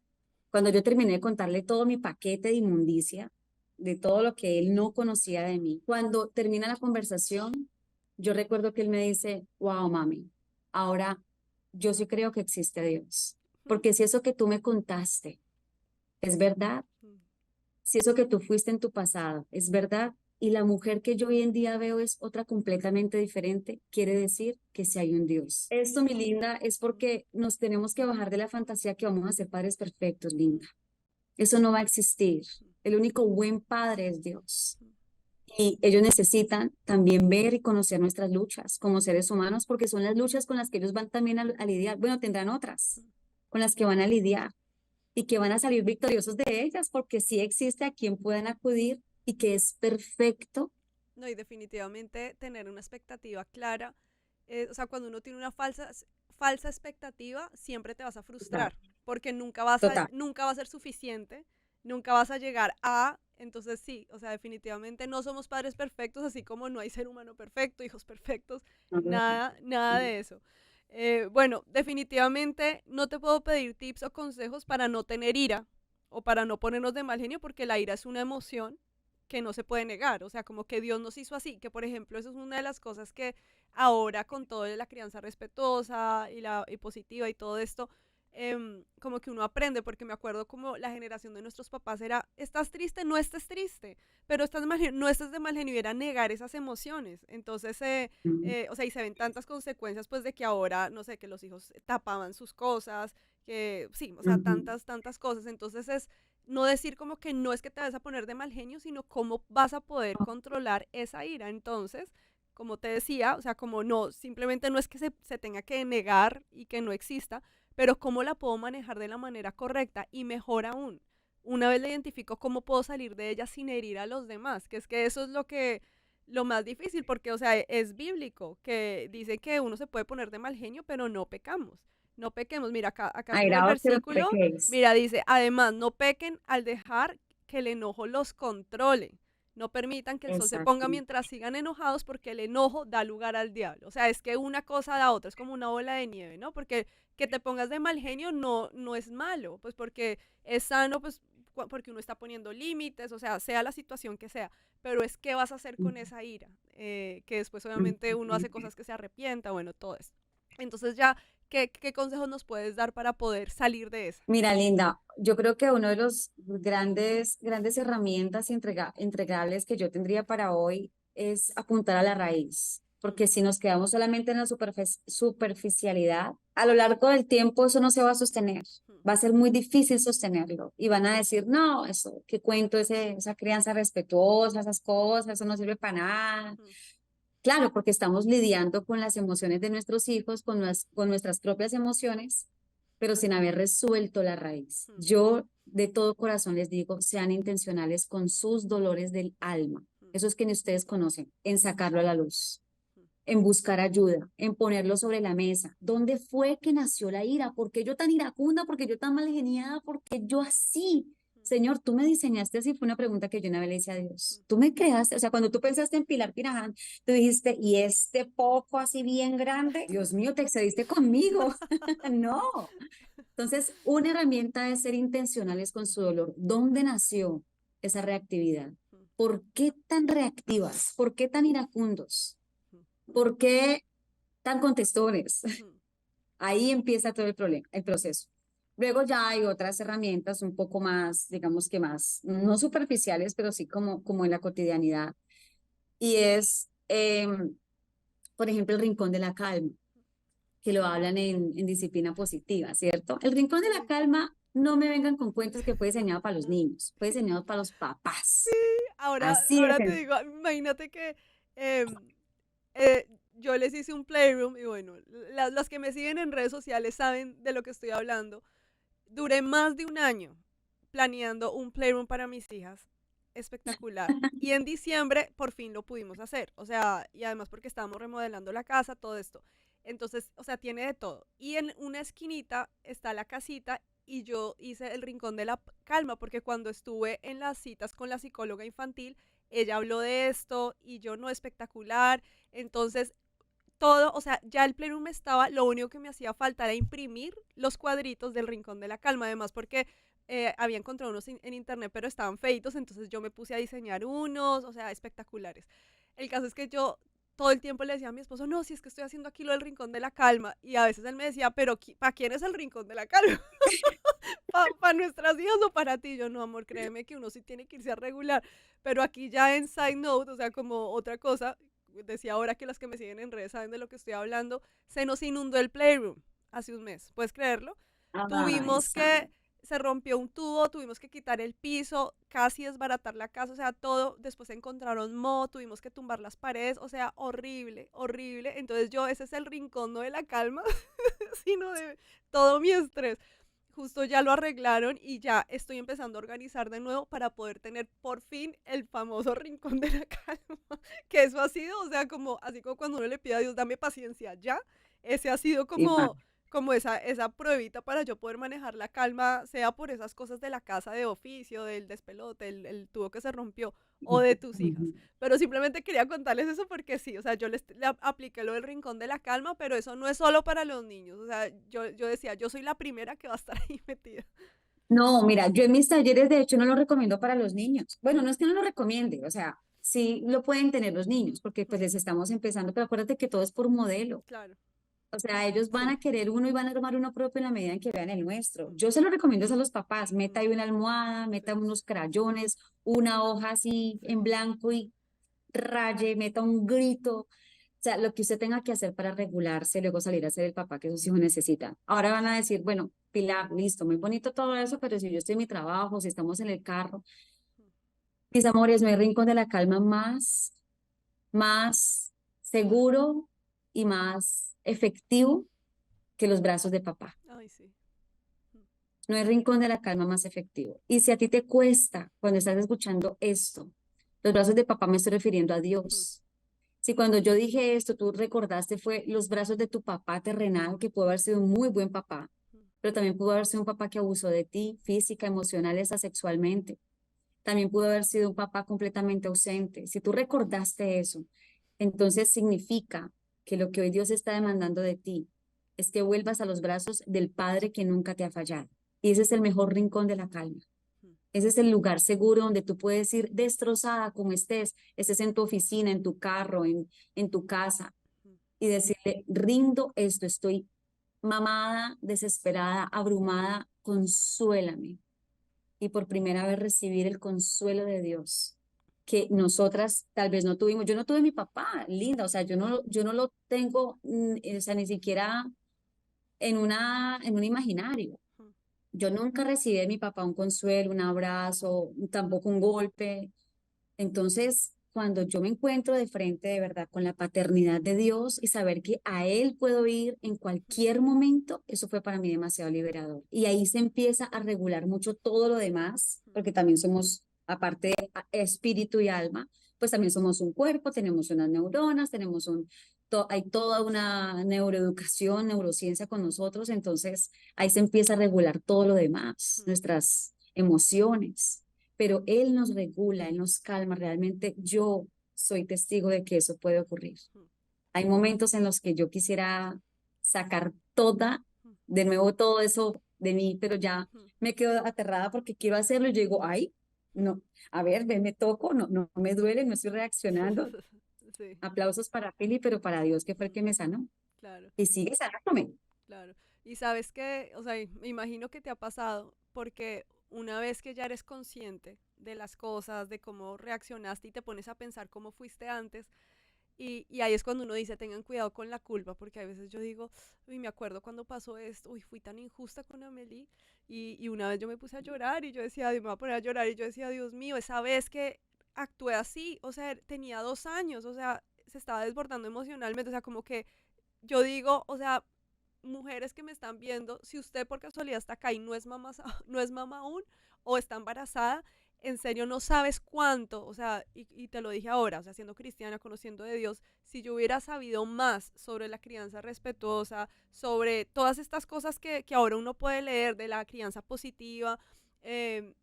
Cuando yo terminé de contarle todo mi paquete de inmundicia, de todo lo que él no conocía de mí, cuando termina la conversación, yo recuerdo que él me dice, wow, mami, ahora yo sí creo que existe Dios. Porque si eso que tú me contaste es verdad, si eso que tú fuiste en tu pasado es verdad, y la mujer que yo hoy en día veo es otra completamente diferente, quiere decir que sí hay un Dios. Esto, mi linda, es porque nos tenemos que bajar de la fantasía que vamos a ser padres perfectos, linda. Eso no va a existir. El único buen padre es Dios. Y ellos necesitan también ver y conocer nuestras luchas como seres humanos, porque son las luchas con las que ellos van también a lidiar. Bueno, tendrán otras con las que van a lidiar y que van a salir victoriosos de ellas, porque sí existe a quien puedan acudir y que es perfecto. No, y definitivamente tener una expectativa clara, o sea, cuando uno tiene una falsa expectativa, siempre te vas a Total, frustrar, porque total. nunca va a ser suficiente, nunca vas a llegar a, entonces sí, o sea, definitivamente no somos padres perfectos, así como no hay ser humano perfecto, hijos perfectos, nada, nada de eso. Bueno, definitivamente no te puedo pedir tips o consejos para no tener ira o para no ponernos de mal genio, porque la ira es una emoción que no se puede negar, o sea, como que Dios nos hizo así, que por ejemplo eso es una de las cosas que ahora con todo de la crianza respetuosa y positiva y todo esto, como que uno aprende, porque me acuerdo como la generación de nuestros papás era, estás triste, no estés triste, pero no estés de mal genio, era negar esas emociones, entonces, o sea, y se ven tantas consecuencias pues de que ahora, no sé, que los hijos tapaban sus cosas, que sí, o sea, tantas cosas, entonces es no decir como que no es que te vas a poner de mal genio, sino cómo vas a poder controlar esa ira. Entonces, como te decía, o sea, como no, simplemente no es que se tenga que negar y que no exista, pero cómo la puedo manejar de la manera correcta y mejor aún, una vez la identifico, cómo puedo salir de ella sin herir a los demás, que es que eso es lo más difícil, porque, o sea, es bíblico, que dice que uno se puede poner de mal genio, pero no pecamos. No pequemos, mira, acá tengo el Airaos, pero no versículo. pequéis. Mira, dice, además, no pequen al dejar que el enojo los controle. No permitan que el sol se Exacto. ponga mientras sigan enojados porque el enojo da lugar al diablo. O sea, es que una cosa da otra, es como una bola de nieve, ¿no? Porque que te pongas de mal genio no es malo, pues porque es sano, pues porque uno está poniendo límites, o sea la situación que sea, pero es qué vas a hacer con esa ira, que después obviamente uno hace cosas que se arrepienta, bueno, todo eso. Entonces ya, ¿qué consejos nos puedes dar para poder salir de esa? Mira, Linda, yo creo que uno de los grandes herramientas entregables que yo tendría para hoy es apuntar a la raíz, Mm, porque si nos quedamos solamente en la superficialidad, a lo largo del tiempo eso no se va a sostener, mm, va a ser muy difícil sostenerlo y van a decir, no, eso, qué cuento, esa crianza respetuosa, esas cosas, eso no sirve para nada. mm, Claro, porque estamos lidiando con las emociones de nuestros hijos, con nuestras propias emociones, pero sin haber resuelto la raíz. mm, Yo de todo corazón les digo, sean intencionales con sus dolores del alma, mm, esos que ni ustedes conocen, en sacarlo a la luz, mm, en buscar ayuda, en ponerlo sobre la mesa. ¿Dónde fue que nació la ira? ¿Por qué yo tan iracunda? ¿Por qué yo tan mal geniada? ¿Por qué yo así? mm, Señor, tú me diseñaste así, fue una pregunta que yo una vez le hice a mm. Dios. Tú me creaste, o sea, cuando tú pensaste en Pilar Piraján, tú dijiste, ¿y este poco así bien grande? Dios mío, te excediste conmigo. No. Entonces, una herramienta es ser intencionales con su dolor. ¿Dónde nació esa reactividad? Mm, ¿Por qué tan reactivas? ¿Por qué tan iracundos? mm, ¿Por qué tan contestones? mm, Ahí empieza todo el problema, el proceso. Luego ya hay otras herramientas un poco más, digamos que más, no superficiales, pero sí como en la cotidianidad. Y es, por ejemplo, el rincón de la calma, que lo hablan en disciplina positiva, ¿cierto? El rincón de la Sí. calma, no me vengan con cuentos que fue diseñado para los niños, fue diseñado para los papás. Así de Ahora te sencillo. digo, imagínate que yo les hice un playroom y bueno, las que me siguen en redes sociales saben de lo que estoy hablando. Duré más de un año planeando un playroom para mis hijas espectacular. Y en diciembre por fin lo pudimos hacer. O sea, y además porque estábamos remodelando la casa, todo esto. Entonces, o sea, tiene de todo. Y en una esquinita está la casita y yo hice el rincón de la calma porque cuando estuve en las citas con la psicóloga infantil, ella habló de esto y yo no espectacular. Entonces, todo, o sea, ya el Playroom estaba, lo único que me hacía falta era imprimir los cuadritos del Rincón de la Calma, además porque había encontrado unos en internet, pero estaban feitos, entonces yo me puse a diseñar unos, o sea, espectaculares. El caso es que yo todo el tiempo le decía a mi esposo, no, si es que estoy haciendo aquí lo del Rincón de la Calma, y a veces él me decía, pero ¿para quién es el Rincón de la Calma? ¿Para nuestras hijas o para ti? Yo, no, amor, créeme que uno sí tiene que irse a regular, pero aquí ya en Side Note, o sea, como otra cosa, decía ahora que las que me siguen en redes saben de lo que estoy hablando, se nos inundó el Playroom hace un mes, ¿puedes creerlo? Ay, Tuvimos que, Sam. se rompió un tubo, tuvimos que quitar el piso, casi desbaratar la casa, o sea, todo, después encontraron moho, tuvimos que tumbar las paredes, o sea, horrible, horrible. Entonces yo, ese es el rincón no de la calma, sino de todo mi estrés. Justo ya lo arreglaron y ya estoy empezando a organizar de nuevo para poder tener por fin el famoso rincón de la calma, que eso ha sido, o sea, como así como cuando uno le pide a Dios, dame paciencia, ya, ese ha sido Igual. como esa pruebita para yo poder manejar la calma, sea por esas cosas de la casa de oficio, del despelote, el tubo que se rompió, o de tus hijas. Ujú. Pero simplemente quería contarles eso porque sí, o sea, yo le apliqué lo del rincón de la calma, pero eso no es solo para los niños. O sea, yo decía, yo soy la primera que va a estar ahí metida. No, mira, yo en mis talleres de hecho no lo recomiendo para los niños. Bueno, no es que no lo recomiende, o sea, sí lo pueden tener los niños porque pues Mm, les estamos empezando, pero acuérdate que todo es por modelo. claro, O sea, ellos van sí. a querer uno y van a armar uno propio en la medida en que vean el nuestro. Mm, Yo se lo recomiendo es a los papás, meta mm, ahí una almohada, sí, meta unos crayones, una hoja así sí. en blanco y raye, meta un grito. O sea, lo que usted tenga que hacer para regularse, luego salir a ser el papá que sus hijos necesitan. Ahora van a decir, bueno, Pilar, listo, muy bonito todo eso, pero si yo estoy en mi trabajo, si estamos en el carro, Mm, mis amores, no hay rincón de la calma más seguro y más efectivo que los brazos de papá. ay, sí. Mm, No hay rincón de la calma más efectivo. Y si a ti te cuesta cuando estás escuchando esto, los brazos de papá me estoy refiriendo a mm, Dios. Si cuando yo dije esto, tú recordaste fue los brazos de tu papá terrenal, que pudo haber sido un muy buen papá, mm, pero también pudo haber sido un papá que abusó de ti física, emocional, hasta sexualmente. También pudo haber sido un papá completamente ausente. Si tú recordaste eso, entonces significa que lo que hoy Dios está demandando de ti es que vuelvas a los brazos del Padre que nunca te ha fallado. Y ese es el mejor rincón de la calma. mm, Ese es el lugar seguro donde tú puedes ir destrozada como estés en tu oficina, en tu carro, en tu casa, mm, y decirle, rindo esto, estoy mamada, desesperada, abrumada, consuélame. Y por primera vez recibir el consuelo de Dios, que nosotras tal vez no tuvimos. Yo no tuve mi papá, linda, o sea, yo no lo tengo, o sea, ni siquiera en un imaginario. mm, Yo nunca recibí de mi papá un consuelo, un abrazo, tampoco un golpe. Entonces, cuando yo me encuentro de frente de verdad con la paternidad de Dios y saber que a Él puedo ir en mm, cualquier momento, eso fue para mí demasiado liberador. Y ahí se empieza a regular mucho todo lo demás, mm, porque también somos, aparte de espíritu y alma, pues también somos un cuerpo, tenemos unas neuronas, hay toda una neuroeducación, neurociencia con nosotros, entonces ahí se empieza a regular todo lo demás, mm, nuestras emociones, pero Él nos regula, Él nos calma. Realmente yo soy testigo de que eso puede ocurrir. mm, Hay momentos en los que yo quisiera sacar mm, de nuevo todo eso de mí, pero ya mm. me quedo aterrada porque quiero hacerlo y yo digo, ay, no, a ver, ven, me toco, no, no me duele, no estoy reaccionando. Sí. Aplausos para Pili, pero para Dios que fue el Mm, que me sanó. claro. Y sigue sanándome. Claro. Y sabes que, o sea, me imagino que te ha pasado, porque una vez que ya eres consciente de las cosas, de cómo reaccionaste y te pones a pensar cómo fuiste antes, y ahí es cuando uno dice, tengan cuidado con la culpa, porque a veces yo digo, uy, me acuerdo cuando pasó esto, uy, fui tan injusta con Amelie, y una vez yo me puse a llorar y yo decía, "Ay, me voy a poner a llorar", y yo decía, Dios mío, esa vez que actué así, o sea, tenía 2 años, o sea, se estaba desbordando emocionalmente, o sea, como que yo digo, o sea, mujeres que me están viendo, si usted por casualidad está acá y no es mamá, no es mamá aún o está embarazada, en serio no sabes cuánto, o sea, y te lo dije ahora, o sea, siendo cristiana, conociendo de Dios, si yo hubiera sabido más sobre la crianza respetuosa, sobre todas estas cosas que ahora uno puede leer de la crianza positiva, eh,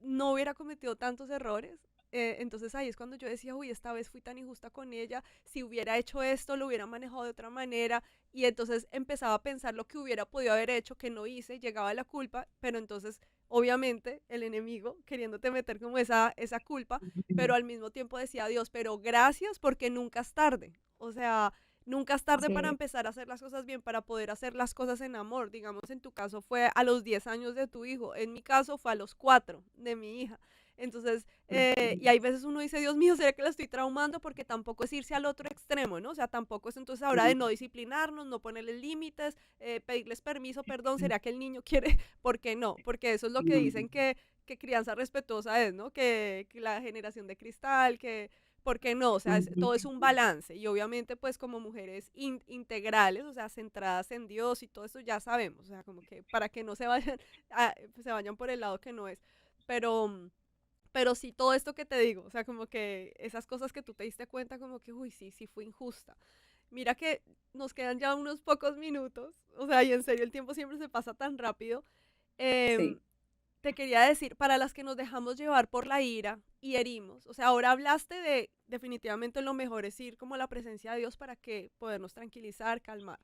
no hubiera cometido tantos errores. Entonces ahí es cuando yo decía, uy, esta vez fui tan injusta con ella, si hubiera hecho esto, lo hubiera manejado de otra manera, y entonces empezaba a pensar lo que hubiera podido haber hecho, que no hice, llegaba la culpa, pero entonces, obviamente, el enemigo queriéndote meter como esa culpa, pero al mismo tiempo decía, Dios, pero gracias porque nunca es tarde, o sea, nunca es tarde para Sí. empezar a hacer las cosas bien, para poder hacer las cosas en amor, digamos, en tu caso fue a los 10 años de tu hijo, en mi caso fue a los 4 de mi hija. Entonces, y hay veces uno dice, Dios mío, ¿será que la estoy traumando? Porque tampoco es irse al otro extremo, ¿no? O sea, tampoco es entonces ahora de no disciplinarnos, no ponerles límites, pedirles permiso, perdón, ¿será que el niño quiere? ¿Por qué no? Porque eso es lo que dicen que crianza respetuosa es, ¿no? Que la generación de cristal, que... ¿Por qué no? O sea, todo es un balance y obviamente pues como mujeres integrales, o sea, centradas en Dios y todo eso ya sabemos, o sea, como que para que no se vayan, se vayan por el lado que no es. Pero, pero sí, todo esto que te digo, o sea, como que esas cosas que tú te diste cuenta, como que, uy, sí, sí fue injusta. Mira que nos quedan ya unos pocos minutos, o sea, y en serio el tiempo siempre se pasa tan rápido. Em, Sí. Te quería decir, para las que nos dejamos llevar por la ira y herimos, o sea, ahora hablaste de definitivamente lo mejor es ir como a la presencia de Dios para que podernos tranquilizar, calmar.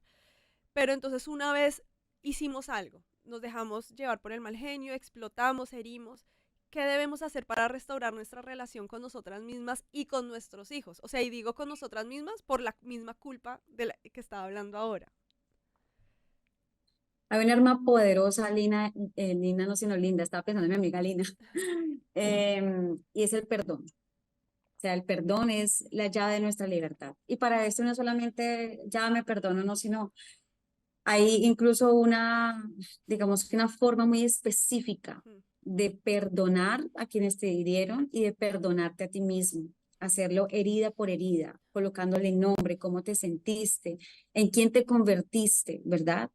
Pero entonces una vez hicimos algo, nos dejamos llevar por el mal genio, explotamos, herimos. ¿Qué debemos hacer para restaurar nuestra relación con nosotras mismas y con nuestros hijos? O sea, y digo con nosotras mismas por la misma culpa de la que estaba hablando ahora. Hay una arma poderosa, Lina, Lina no sino Linda, estaba pensando en mi amiga Lina, y es el perdón. O sea, el perdón es la llave de nuestra libertad. Y para esto no es solamente ya me perdono, no, sino hay incluso una, digamos que una forma muy específica Mm, de perdonar a quienes te hirieron y de perdonarte a ti mismo. Hacerlo herida por herida, colocándole nombre, cómo te sentiste, en quién te convertiste, ¿verdad?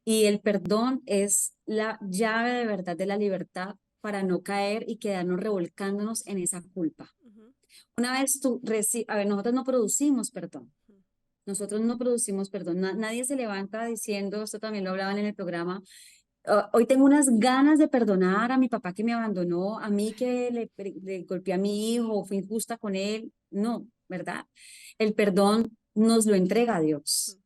Y el perdón es la llave de verdad de la libertad para no caer y quedarnos revolcándonos en esa culpa. ujú, Una vez tú recibes, a ver, nosotros no producimos perdón. ujú, Nosotros no producimos perdón. Nadie se levanta diciendo, esto también lo hablaban en el programa, "Ah, hoy tengo unas ganas de perdonar a mi papá que me abandonó, a mí que le golpeé a mi hijo, fui injusta con él". No, ¿verdad? El perdón nos lo entrega ujú, Dios.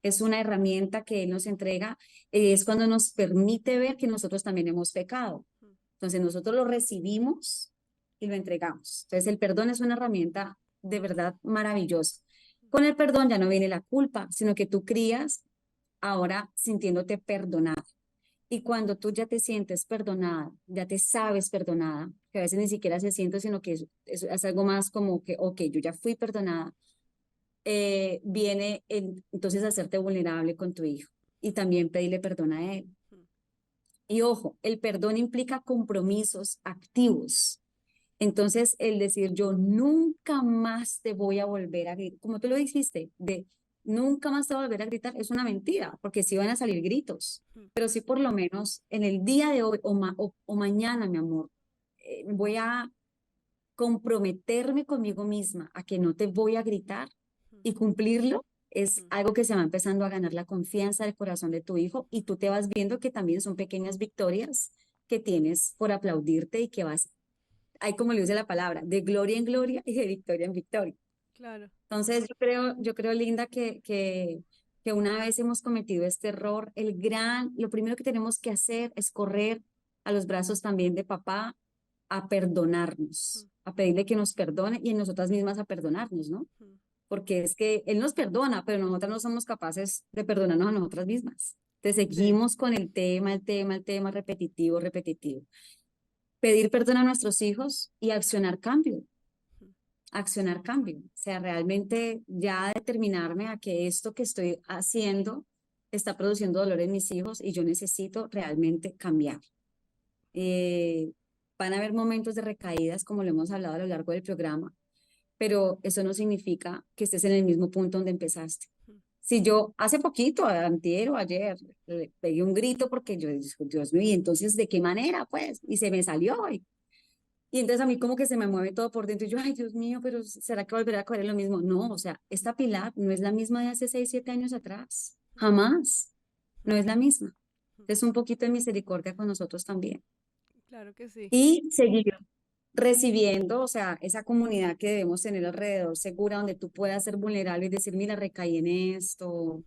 Es una herramienta que Él nos entrega, es cuando nos permite ver que nosotros también hemos pecado. ujú. Entonces nosotros lo recibimos y lo entregamos. Entonces el perdón es una herramienta de verdad maravillosa. Con el perdón ya no viene la culpa, sino que tú crías ahora sintiéndote perdonada. Y cuando tú ya te sientes perdonada, ya te sabes perdonada, que a veces ni siquiera se siente, sino que es algo más como que, ok, yo ya fui perdonada, entonces hacerte vulnerable con tu hijo y también pedirle perdón a él. Ujú. Y ojo, el perdón implica compromisos activos. Entonces, el decir yo nunca más te voy a volver a gritar, como tú lo dijiste, de nunca más te voy a volver a gritar, es una mentira, porque sí van a salir gritos, Ujú. pero sí por lo menos en el día de hoy o mañana, mi amor, voy a comprometerme conmigo misma a que no te voy a gritar Ujú. y cumplirlo. Es Ujú. algo que se va empezando a ganar la confianza del corazón de tu hijo y tú te vas viendo que también son pequeñas victorias que tienes por aplaudirte y que vas, hay como le dice la palabra, de gloria en gloria y de victoria en victoria. Claro. Entonces yo creo, Linda, que una vez hemos cometido este error, lo primero que tenemos que hacer es correr a los brazos también de papá a Ujú. perdonarnos, a pedirle que nos perdone y en nosotras mismas a perdonarnos, ¿no? Ujú. Porque es que Él nos perdona, pero nosotras no somos capaces de perdonarnos a nosotras mismas. Entonces Sí. seguimos con el tema repetitivo, repetitivo. Pedir perdón a nuestros hijos y Ujú. accionar cambio. O sea, realmente ya determinarme a que esto que estoy haciendo está produciendo dolor en mis hijos y yo necesito realmente cambiar. Eh, Van a haber momentos de recaídas, como lo hemos hablado a lo largo del programa, pero eso no significa que estés en el mismo punto donde empezaste. Ujú. Si yo hace poquito, antier o ayer, le pegué un grito porque yo, Dios mío, ¿y entonces de qué manera? Pues, y se me salió. Y entonces a mí como que se me mueve todo por dentro y yo, ay, Dios mío, pero ¿será que volverá a coger lo mismo? No, o sea, esta Pilar no es la misma de hace 6, 7 años atrás. Jamás. No es la misma. Ujú. Es un poquito de misericordia con nosotros también. Claro que sí. Y seguir recibiendo, o sea, esa comunidad que debemos tener alrededor segura, donde tú puedas ser vulnerable y decir, mira, recaí en esto,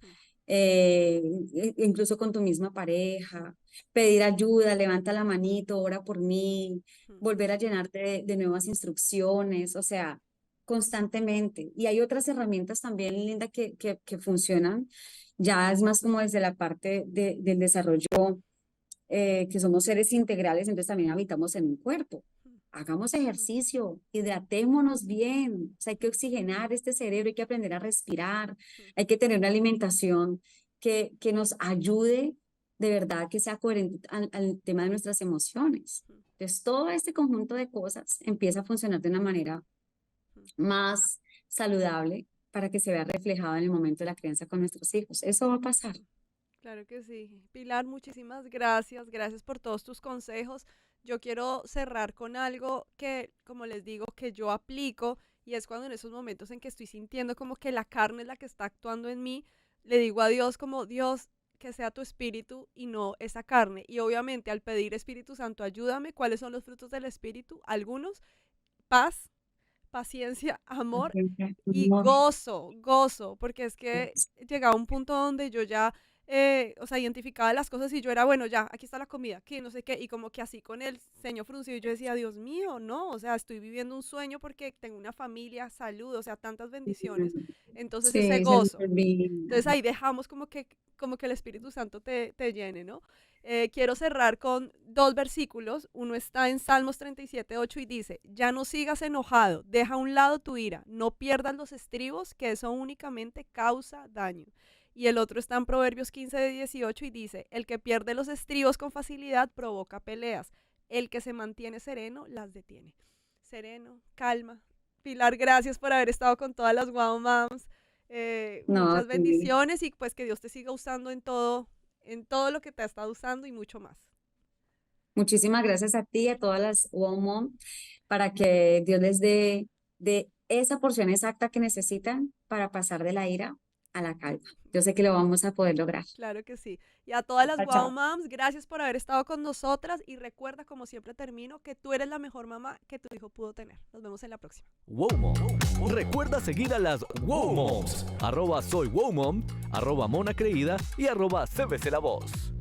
Mm, incluso con tu misma pareja, pedir ayuda, levanta la manito, ora por mí, mm, volver a llenarte de nuevas instrucciones, o sea, constantemente. Y hay otras herramientas también, Linda, que funcionan, ya es más como desde la parte del desarrollo, que somos seres integrales, entonces también habitamos en un cuerpo. mm, Hagamos mm, ejercicio, hidratémonos bien, o sea, hay que oxigenar este cerebro, hay que aprender a respirar, mm, hay que tener una alimentación que nos ayude de verdad, que sea coherente al tema de nuestras emociones. mm, Entonces, todo este conjunto de cosas empieza a funcionar de una manera mm. más saludable para que se vea reflejado en el momento de la crianza con nuestros hijos. Eso va a pasar. Claro que sí. Pilar, muchísimas gracias. Gracias por todos tus consejos. Yo quiero cerrar con algo que, como les digo, que yo aplico y es cuando en esos momentos en que estoy sintiendo como que la carne es la que está actuando en mí, le digo a Dios como Dios, que sea tu espíritu y no esa carne. Y obviamente al pedir Espíritu Santo, ayúdame, ¿cuáles son los frutos del espíritu? Algunos, paz, paciencia, amor y Amor. gozo, porque es que llegaba un punto donde yo ya, o sea, identificaba las cosas y yo era, bueno, ya, aquí está la comida, aquí no sé qué, y como que así con el ceño fruncido, y yo decía, Dios mío, no, o sea, estoy viviendo un sueño porque tengo una familia, salud, o sea, tantas bendiciones, entonces ese Sí, se me gozo. olvida. Entonces ahí dejamos como que el Espíritu Santo te llene, ¿no? Quiero cerrar con dos versículos. Uno está en Salmos 37:8 y dice, ya no sigas enojado, deja a un lado tu ira, no pierdas los estribos, que eso únicamente causa daño. Y el otro está en Proverbios 15:18 y dice, el que pierde los estribos con facilidad provoca peleas, el que se mantiene sereno las detiene. Sereno, calma. Pilar, gracias por haber estado con todas las Wow Moms. No, Muchas sí. bendiciones y pues que Dios te siga usando en todo lo que te ha estado usando y mucho más. Muchísimas gracias a ti y a todas las WOMOM para que Dios les dé esa porción exacta que necesitan para pasar de la ira a la calma. Yo sé que lo vamos a poder lograr. Claro que sí. Y a todas las Chao, Wow chao. Moms, gracias por haber estado con nosotras y recuerda, como siempre termino, que tú eres la mejor mamá que tu hijo pudo tener. Nos vemos en la próxima. Wow Mom. Recuerda seguir a las Wow Moms. @soy Wow Mom, @Mona Creída y @CBC La Voz.